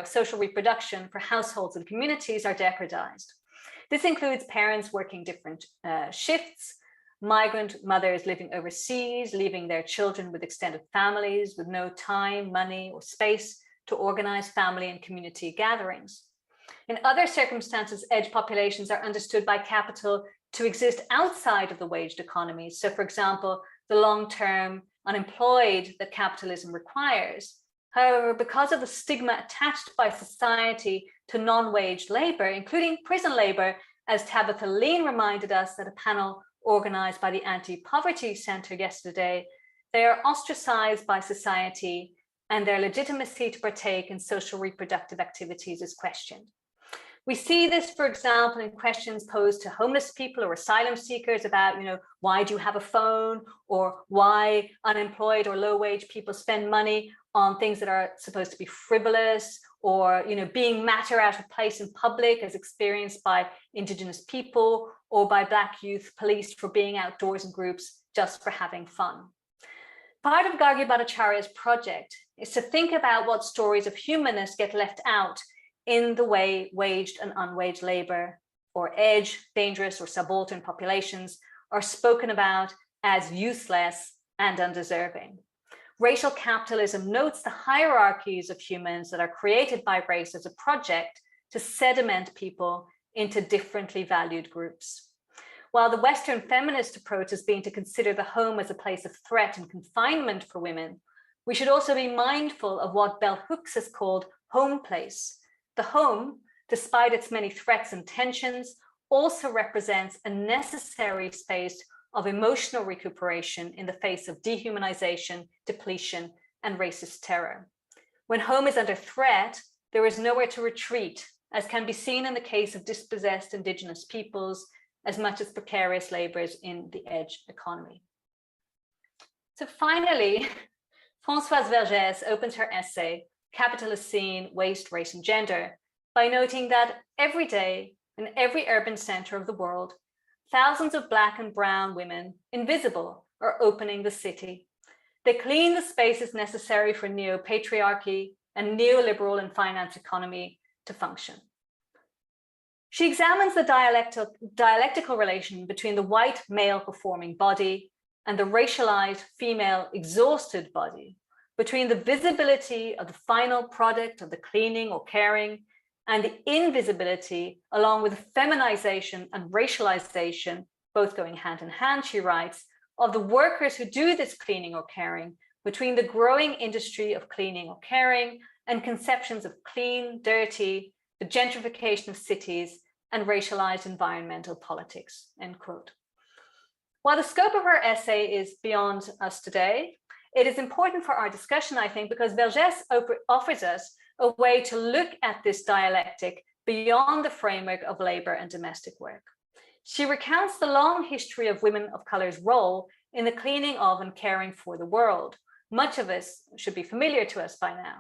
social reproduction for households and communities are jeopardized. This includes parents working different shifts, migrant mothers living overseas, leaving their children with extended families with no time, money, or space to organize family and community gatherings. In other circumstances, edge populations are understood by capital to exist outside of the waged economy. So, for example, the long-term unemployed that capitalism requires. However, because of the stigma attached by society to non-waged labor, including prison labor, as Tabitha Lean reminded us at a panel organized by the Anti-Poverty Center yesterday, they are ostracized by society and their legitimacy to partake in social reproductive activities is questioned. We see this, for example, in questions posed to homeless people or asylum seekers about, why do you have a phone, or why unemployed or low-wage people spend money on things that are supposed to be frivolous, or being matter out of place in public as experienced by Indigenous people or by Black youth policed for being outdoors in groups just for having fun. Part of Gargi Bhattacharya's project is to think about what stories of humanness get left out in the way waged and unwaged labor, or edge, dangerous or subaltern populations are spoken about as useless and undeserving. Racial capitalism notes the hierarchies of humans that are created by race as a project to sediment people into differently valued groups. While the Western feminist approach has been to consider the home as a place of threat and confinement for women, we should also be mindful of what Bell Hooks has called home place. The home, despite its many threats and tensions, also represents a necessary space of emotional recuperation in the face of dehumanization, depletion, and racist terror. When home is under threat, there is nowhere to retreat, as can be seen in the case of dispossessed Indigenous peoples, as much as precarious laborers in the edge economy. So finally, Françoise Vergès opens her essay, Capitalist Scene, Waste, Race and Gender, by noting that every day in every urban center of the world, thousands of Black and brown women, invisible, are opening the city. They clean the spaces necessary for neo-patriarchy and neoliberal and finance economy to function. She examines the dialectical relation between the white male performing body and the racialized female exhausted body, between the visibility of the final product of the cleaning or caring and the invisibility, along with the feminization and racialization, both going hand in hand, she writes, of the workers who do this cleaning or caring, between the growing industry of cleaning or caring and conceptions of clean, dirty, the gentrification of cities, and racialized environmental politics, end quote. While the scope of her essay is beyond us today, it is important for our discussion, I think, because Vergès offers us a way to look at this dialectic beyond the framework of labor and domestic work. She recounts the long history of women of color's role in the cleaning of and caring for the world. Much of this should be familiar to us by now.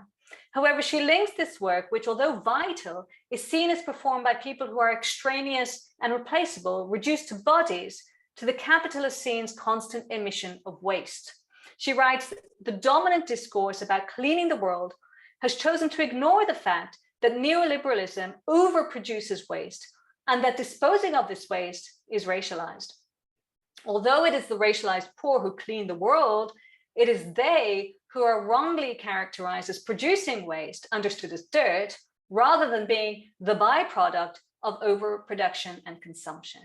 However, she links this work, which although vital, is seen as performed by people who are extraneous and replaceable, reduced to bodies, to the capitalist scene's constant emission of waste. She writes, the dominant discourse about cleaning the world has chosen to ignore the fact that neoliberalism overproduces waste and that disposing of this waste is racialized. Although it is the racialized poor who clean the world, it is they who are wrongly characterized as producing waste, understood as dirt, rather than being the byproduct of overproduction and consumption.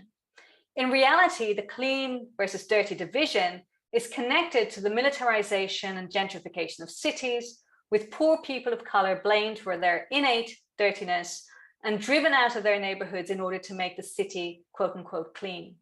In reality, the clean versus dirty division is connected to the militarization and gentrification of cities, with poor people of color blamed for their innate dirtiness and driven out of their neighborhoods in order to make the city, quote unquote, clean.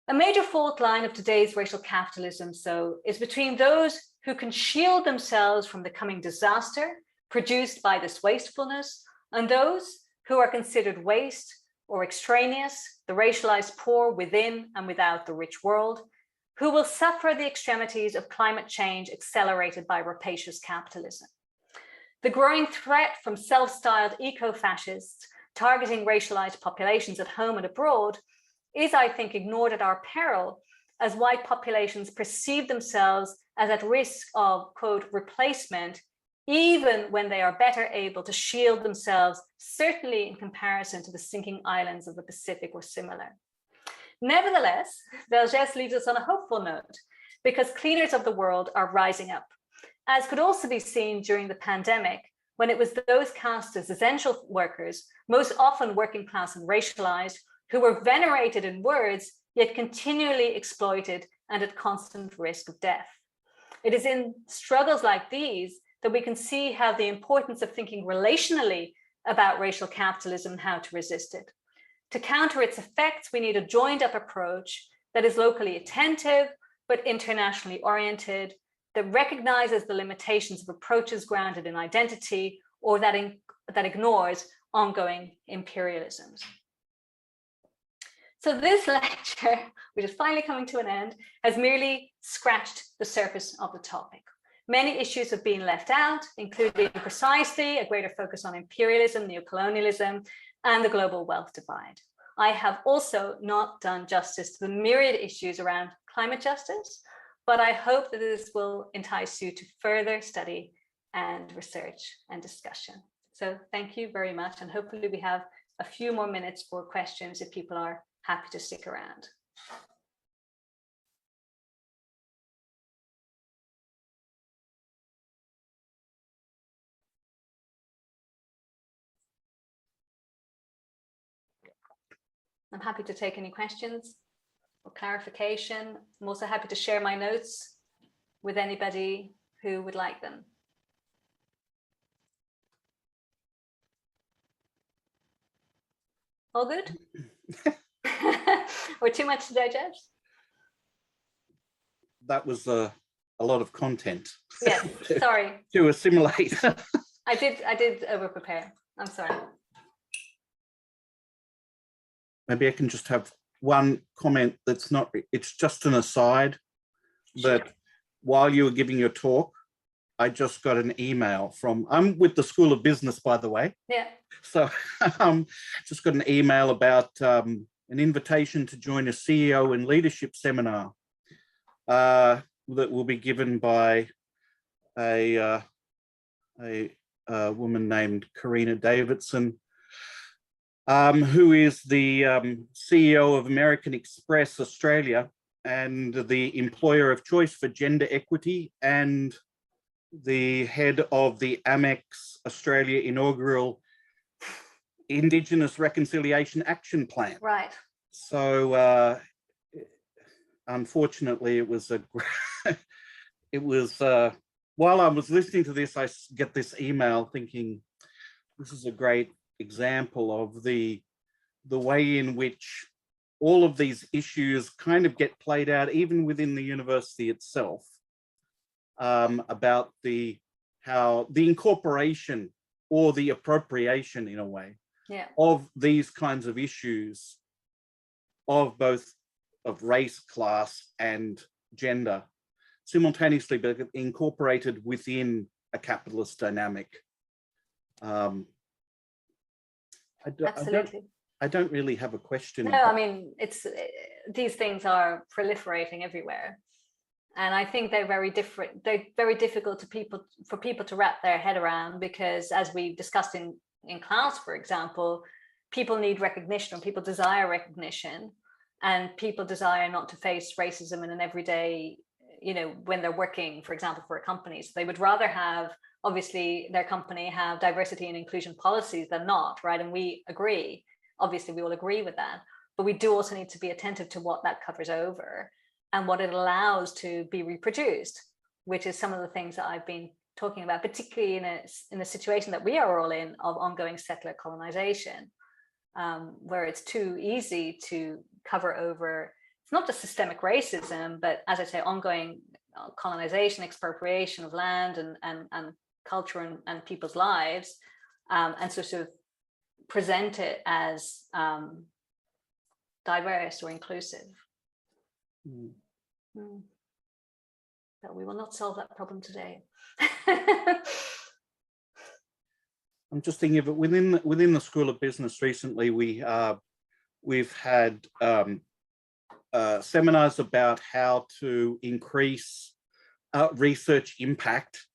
A major fault line of today's racial capitalism, so, is between those who can shield themselves from the coming disaster produced by this wastefulness and those who are considered waste or extraneous, the racialized poor within and without the rich world, who will suffer the extremities of climate change accelerated by rapacious capitalism. The growing threat from self-styled eco-fascists targeting racialized populations at home and abroad is, I think, ignored at our peril, as white populations perceive themselves as at risk of, quote, replacement, even when they are better able to shield themselves, certainly in comparison to the sinking islands of the Pacific or similar. Nevertheless, Vergès leaves us on a hopeful note, because cleaners of the world are rising up, as could also be seen during the pandemic, when it was those cast as essential workers, most often working class and racialized, who were venerated in words, yet continually exploited and at constant risk of death. It is in struggles like these that we can see how the importance of thinking relationally about racial capitalism and how to resist it. To counter its effects, we need a joined up approach that is locally attentive, but internationally oriented, that recognizes the limitations of approaches grounded in identity, or that ignores ongoing imperialisms. So this lecture, which is finally coming to an end, has merely scratched the surface of the topic. Many issues have been left out, including precisely a greater focus on imperialism, neocolonialism, and the global wealth divide. I have also not done justice to the myriad issues around climate justice, but I hope that this will entice you to further study and research and discussion. So thank you very much, and hopefully we have a few more minutes for questions if people are happy to stick around. I'm happy to take any questions or clarification. I'm also happy to share my notes with anybody who would like them. All good? Or too much to digest? That was a lot of content. Yes, sorry. To assimilate. I did over prepare. I'm sorry. Maybe I can just have one comment that's not, it's just an aside, that while you were giving your talk, I just got an email from, I'm with the School of Business, by the way. Yeah. So just got an email about an invitation to join a CEO and leadership seminar that will be given by a woman named Karina Davidson, who is the CEO of American Express Australia and the employer of choice for gender equity, and the head of the Amex Australia inaugural Indigenous Reconciliation Action Plan. Right. So unfortunately, it was while I was listening to this, I get this email thinking, this is a great example of the way in which all of these issues kind of get played out even within the university itself, about how the incorporation or the appropriation, in a way, of these kinds of issues of both of race, class, and gender simultaneously, but incorporated within a capitalist dynamic. Absolutely. I don't really have a question. No, I mean, these things are proliferating everywhere. And I think they're very different. They're very difficult for people to wrap their head around, because as we discussed in class, for example, people need recognition, or people desire recognition, and people desire not to face racism in an everyday, when they're working, for example, for a company. So they would rather have, obviously, their company have diversity and inclusion policies than not, right? And we agree, obviously we all agree with that, but we do also need to be attentive to what that covers over and what it allows to be reproduced, which is some of the things that I've been talking about, particularly in a situation that we are all in of ongoing settler colonization, where it's too easy to cover over, it's not just systemic racism, but as I say, ongoing colonization, expropriation of land and culture and people's lives, and sort of present it as diverse or inclusive. But we will not solve that problem today. I'm just thinking of it within the School of Business. Recently, we've had seminars about how to increase research impact,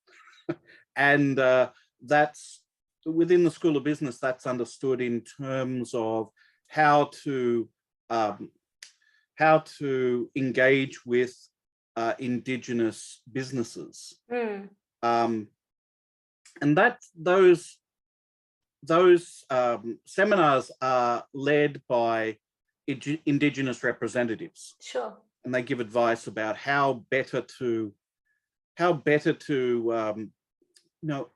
and that's within the School of Business. That's understood in terms of how to engage with Indigenous businesses, and that those seminars are led by Indigenous representatives. Sure. And they give advice about how better to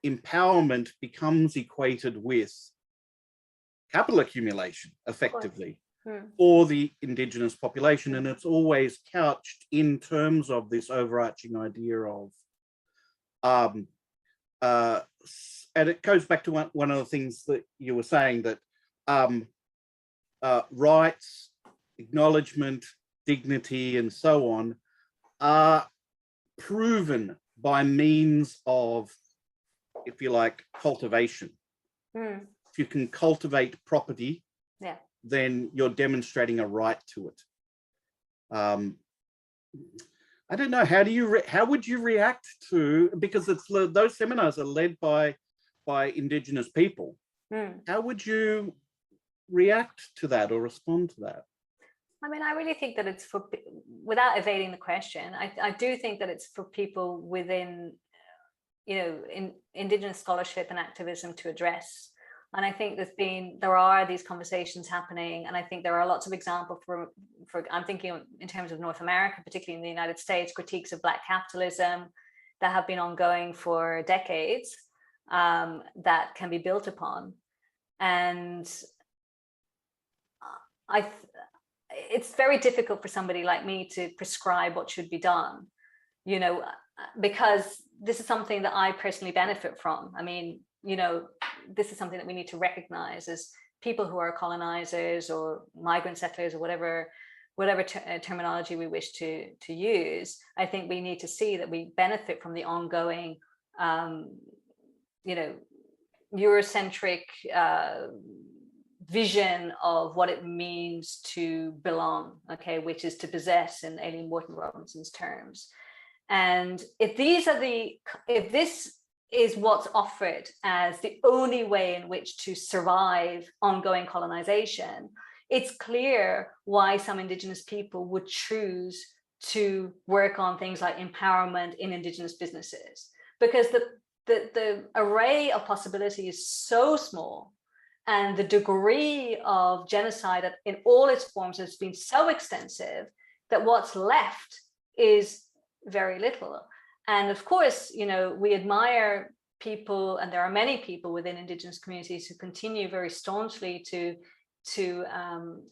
empowerment becomes equated with capital accumulation effectively for the Indigenous population. And it's always couched in terms of this overarching idea of and it goes back to one of the things that you were saying, that rights, acknowledgement, dignity, and so on are proven by means of, if you like, cultivation. If you can cultivate property, then you're demonstrating a right to it. I don't know. How would you react to, because those seminars are led by Indigenous people. How would you react to that or respond to that? I mean, I really think that it's for, without evading the question, I do think that it's for people within, in Indigenous scholarship and activism to address. And I think there are these conversations happening, and I think there are lots of examples for I'm thinking in terms of North America, particularly in the United States, critiques of Black capitalism that have been ongoing for decades, that can be built upon. And it's very difficult for somebody like me to prescribe what should be done, because this is something that I personally benefit from. I mean, this is something that we need to recognize as people who are colonizers or migrant settlers or whatever terminology we wish to use. I think we need to see that we benefit from the ongoing, Eurocentric vision of what it means to belong, which is to possess in Aileen Morton Robinson's terms. And if this is what's offered as the only way in which to survive ongoing colonization, it's clear why some Indigenous people would choose to work on things like empowerment in Indigenous businesses, because the array of possibility is so small, and the degree of genocide in all its forms has been so extensive that what's left is very little. And of course, we admire people, and there are many people within Indigenous communities who continue very staunchly to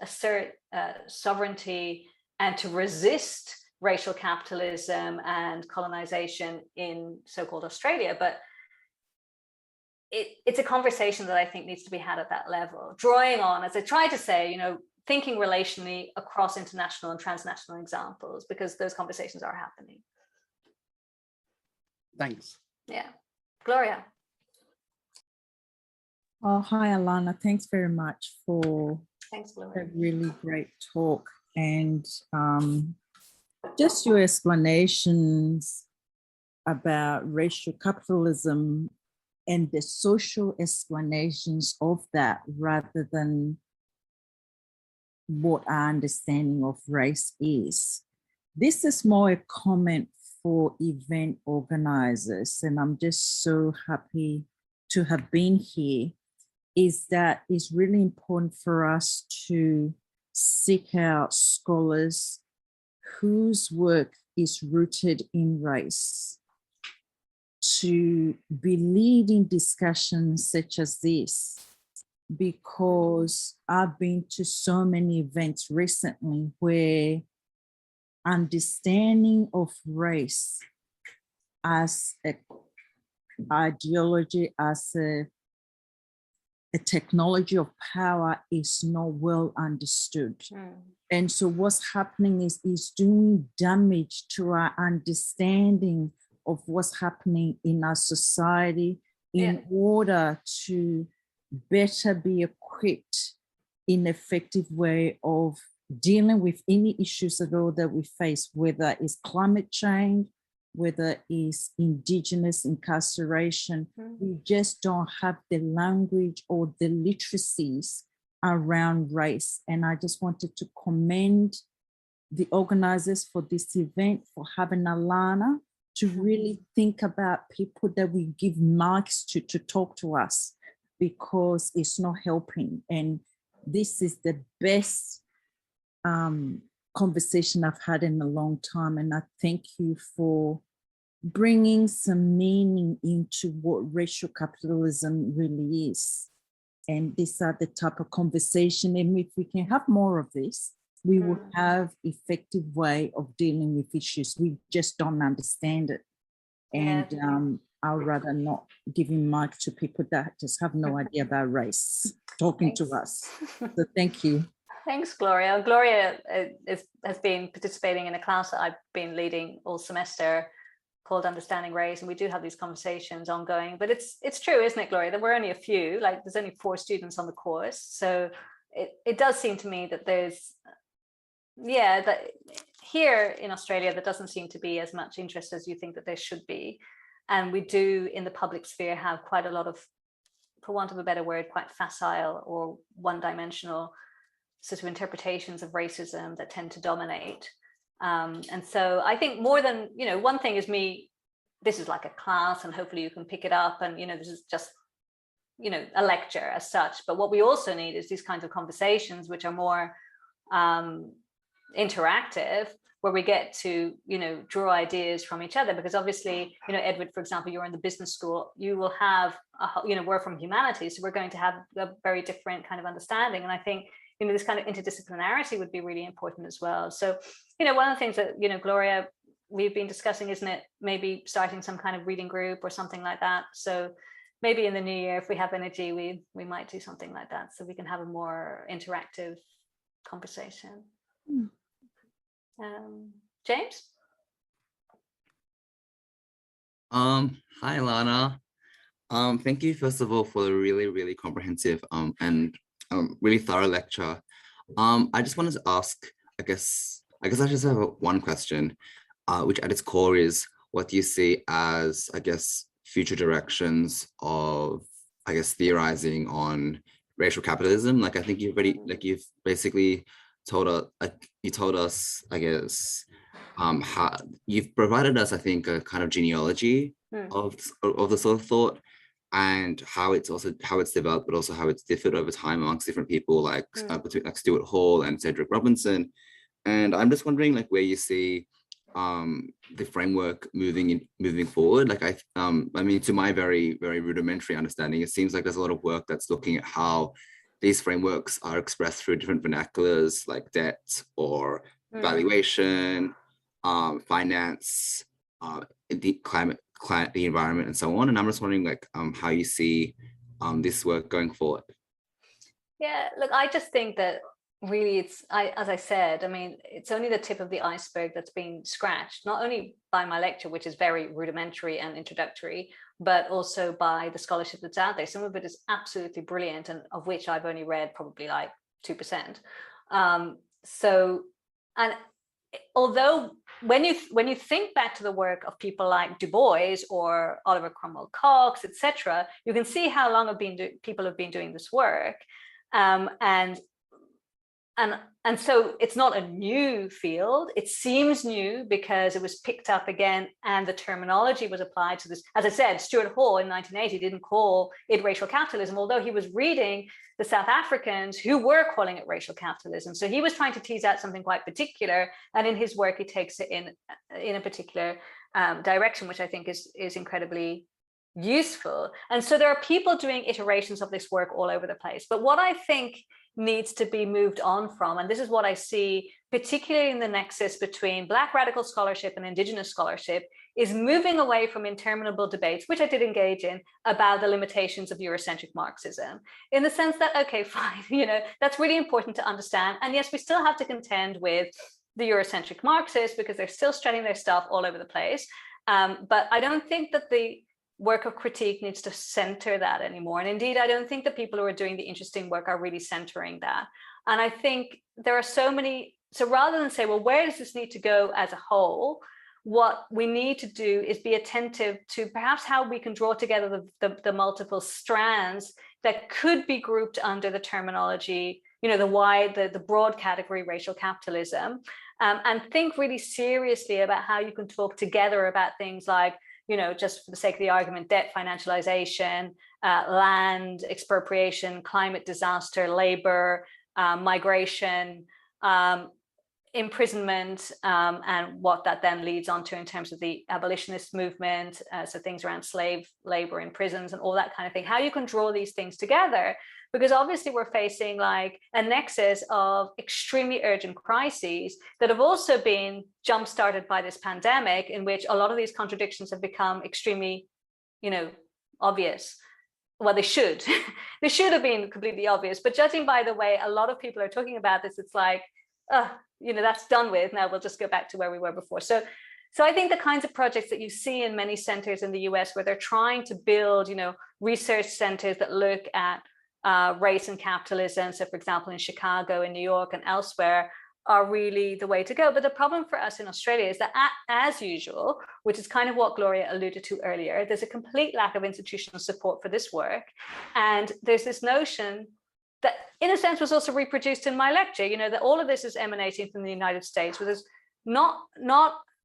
assert sovereignty and to resist racial capitalism and colonization in so-called Australia. But it's a conversation that I think needs to be had at that level, drawing on, as I tried to say, thinking relationally across international and transnational examples, because those conversations are happening. Thanks. Yeah. Gloria. Oh, hi, Alana. Thanks very much for a really great talk, and just your explanations about racial capitalism and the social explanations of that, rather than what our understanding of race is. This is more a comment for event organizers, and I'm just so happy to have been here, is that it's really important for us to seek out scholars whose work is rooted in race, to be leading discussions such as this, because I've been to so many events recently where understanding of race as an ideology, as a technology of power is not well understood. And so what's happening is doing damage to our understanding of what's happening in our society, in order to better be equipped in an effective way of dealing with any issues at all that we face, whether it's climate change, whether it's Indigenous incarceration. We just don't have the language or the literacies around race. And I just wanted to commend the organizers for this event, for having Alana to really think about people that we give mics to talk to us, because it's not helping. And this is the best conversation I've had in a long time. And I thank you for bringing some meaning into what racial capitalism really is. And these are the type of conversation, and if we can have more of this, we will have effective way of dealing with issues. We just don't understand it. And I'd rather not giving mic to people that just have no idea about race talking to us. So thank you. Thanks, Gloria. Gloria has been participating in a class that I've been leading all semester called Understanding Race, and we do have these conversations ongoing. But it's true, isn't it, Gloria, that we're only a few, like there's only 4 students on the course. So it does seem to me that there's, that here in Australia, there doesn't seem to be as much interest as you think that there should be. And we do in the public sphere have quite a lot of, for want of a better word, quite facile or one-dimensional sort of interpretations of racism that tend to dominate. And so I think more than, one thing is this is like a class and hopefully you can pick it up and, this is just, a lecture as such. But what we also need is these kinds of conversations, which are more interactive, where we get to, draw ideas from each other. Because obviously, Edward, for example, you're in the business school, you will have, we're from humanities, so we're going to have a very different kind of understanding. And I think, this kind of interdisciplinarity would be really important as well. So, one of the things that, Gloria, we've been discussing, isn't it, maybe starting some kind of reading group or something like that. So maybe in the new year, if we have energy, we might do something like that so we can have a more interactive conversation. James? Hi, Lana. Thank you, first of all, for the really, really comprehensive and really thorough lecture. I just wanted to ask, I guess I just have one question, which at its core is, what do you see as, future directions of, theorizing on racial capitalism? Like, I think you've basically told us, how you've provided us, I think, a kind of genealogy of the sort of thought, and how it's developed, but also how it's differed over time amongst different people, between Stuart Hall and Cedric Robinson. And I'm just wondering, where you see the framework moving forward. I mean, to my very, very rudimentary understanding, it seems like there's a lot of work that's looking at how these frameworks are expressed through different vernaculars, like debt or valuation, finance, the climate, the environment, and so on. And I'm just wondering, how you see this work going forward. Yeah, look, I just think that really as I said, I mean, it's only the tip of the iceberg that's been scratched, not only by my lecture, which is very rudimentary and introductory, but also by the scholarship that's out there. Some of it is absolutely brilliant, and of which I've only read probably 2%. And although when you think back to the work of people like Du Bois or Oliver Cromwell Cox, etc., you can see how long people have been doing this work, and so it's not a new field. It seems new because it was picked up again and the terminology was applied to this. As I said, Stuart Hall in 1980 didn't call it racial capitalism, although he was reading the South Africans who were calling it racial capitalism. So he was trying to tease out something quite particular, and in his work he takes it in a particular direction, which I think is incredibly useful. And so there are people doing iterations of this work all over the place. But what I think needs to be moved on from, and this is what I see particularly in the nexus between Black radical scholarship and Indigenous scholarship, is moving away from interminable debates, which I did engage in, about the limitations of Eurocentric Marxism, in the sense that, okay, fine, that's really important to understand. And yes, we still have to contend with the Eurocentric Marxists because they're still spreading their stuff all over the place. But I don't think that the work of critique needs to center that anymore. And indeed, I don't think the people who are doing the interesting work are really centering that. And I think there are so many, so rather than say, well, where does this need to go as a whole? What we need to do is be attentive to perhaps how we can draw together the multiple strands that could be grouped under the terminology, the broad category racial capitalism, and think really seriously about how you can talk together about things like, just for the sake of the argument, debt financialization, land expropriation, climate disaster, labor, migration, imprisonment, and what that then leads on to in terms of the abolitionist movement, so things around slave labor in prisons and all that kind of thing, how you can draw these things together, because obviously we're facing like a nexus of extremely urgent crises that have also been jump-started by this pandemic, in which a lot of these contradictions have become extremely, obvious. Well, they should. They should have been completely obvious, but judging by the way a lot of people are talking about this, it's like, that's done with. Now we'll just go back to where we were before. So I think the kinds of projects that you see in many centers in the US, where they're trying to build, research centers that look at race and capitalism, so for example in Chicago, in New York, and elsewhere, are really the way to go. But the problem for us in Australia is that, as usual, which is kind of what Gloria alluded to earlier, there's a complete lack of institutional support for this work. And there's this notion that, in a sense, was also reproduced in my lecture, that all of this is emanating from the United States, where there's not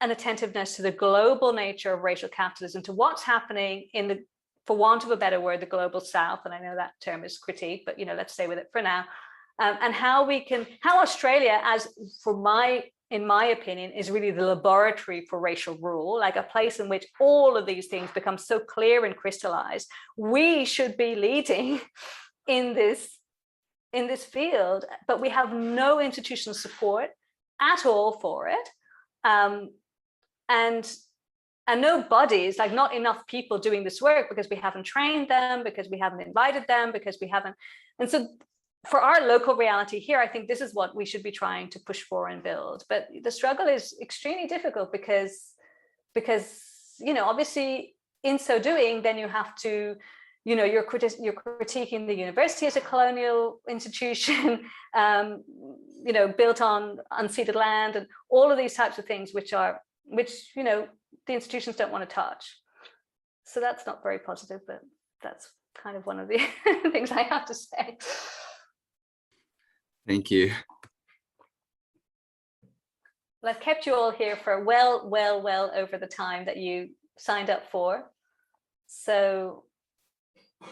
an attentiveness to the global nature of racial capitalism, to what's happening in the, for want of a better word, the global South. And I know that term is critique, but let's stay with it for now. And how Australia, in my opinion, is really the laboratory for racial rule, like a place in which all of these things become so clear and crystallized. We should be leading in this field, but we have no institutional support at all for it, and no bodies, like not enough people doing this work, because we haven't trained them, because we haven't invited them, because we haven't. And so for our local reality here, I think this is what we should be trying to push for and build. But the struggle is extremely difficult because obviously in so doing, then you have to, you're critiquing the university as a colonial institution, built on unceded land, and all of these types of things, which the institutions don't want to touch. So that's not very positive, but that's kind of one of the things I have to say. Thank you. Well, I've kept you all here for well over the time that you signed up for. So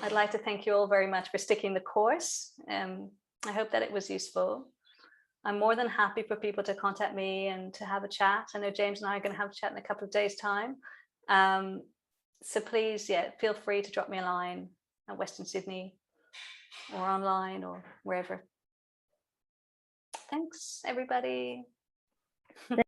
I'd like to thank you all very much for sticking the course. I hope that it was useful. I'm more than happy for people to contact me and to have a chat. I know James and I are going to have a chat in a couple of days' time. So please, feel free to drop me a line at Western Sydney or online or wherever. Thanks, everybody.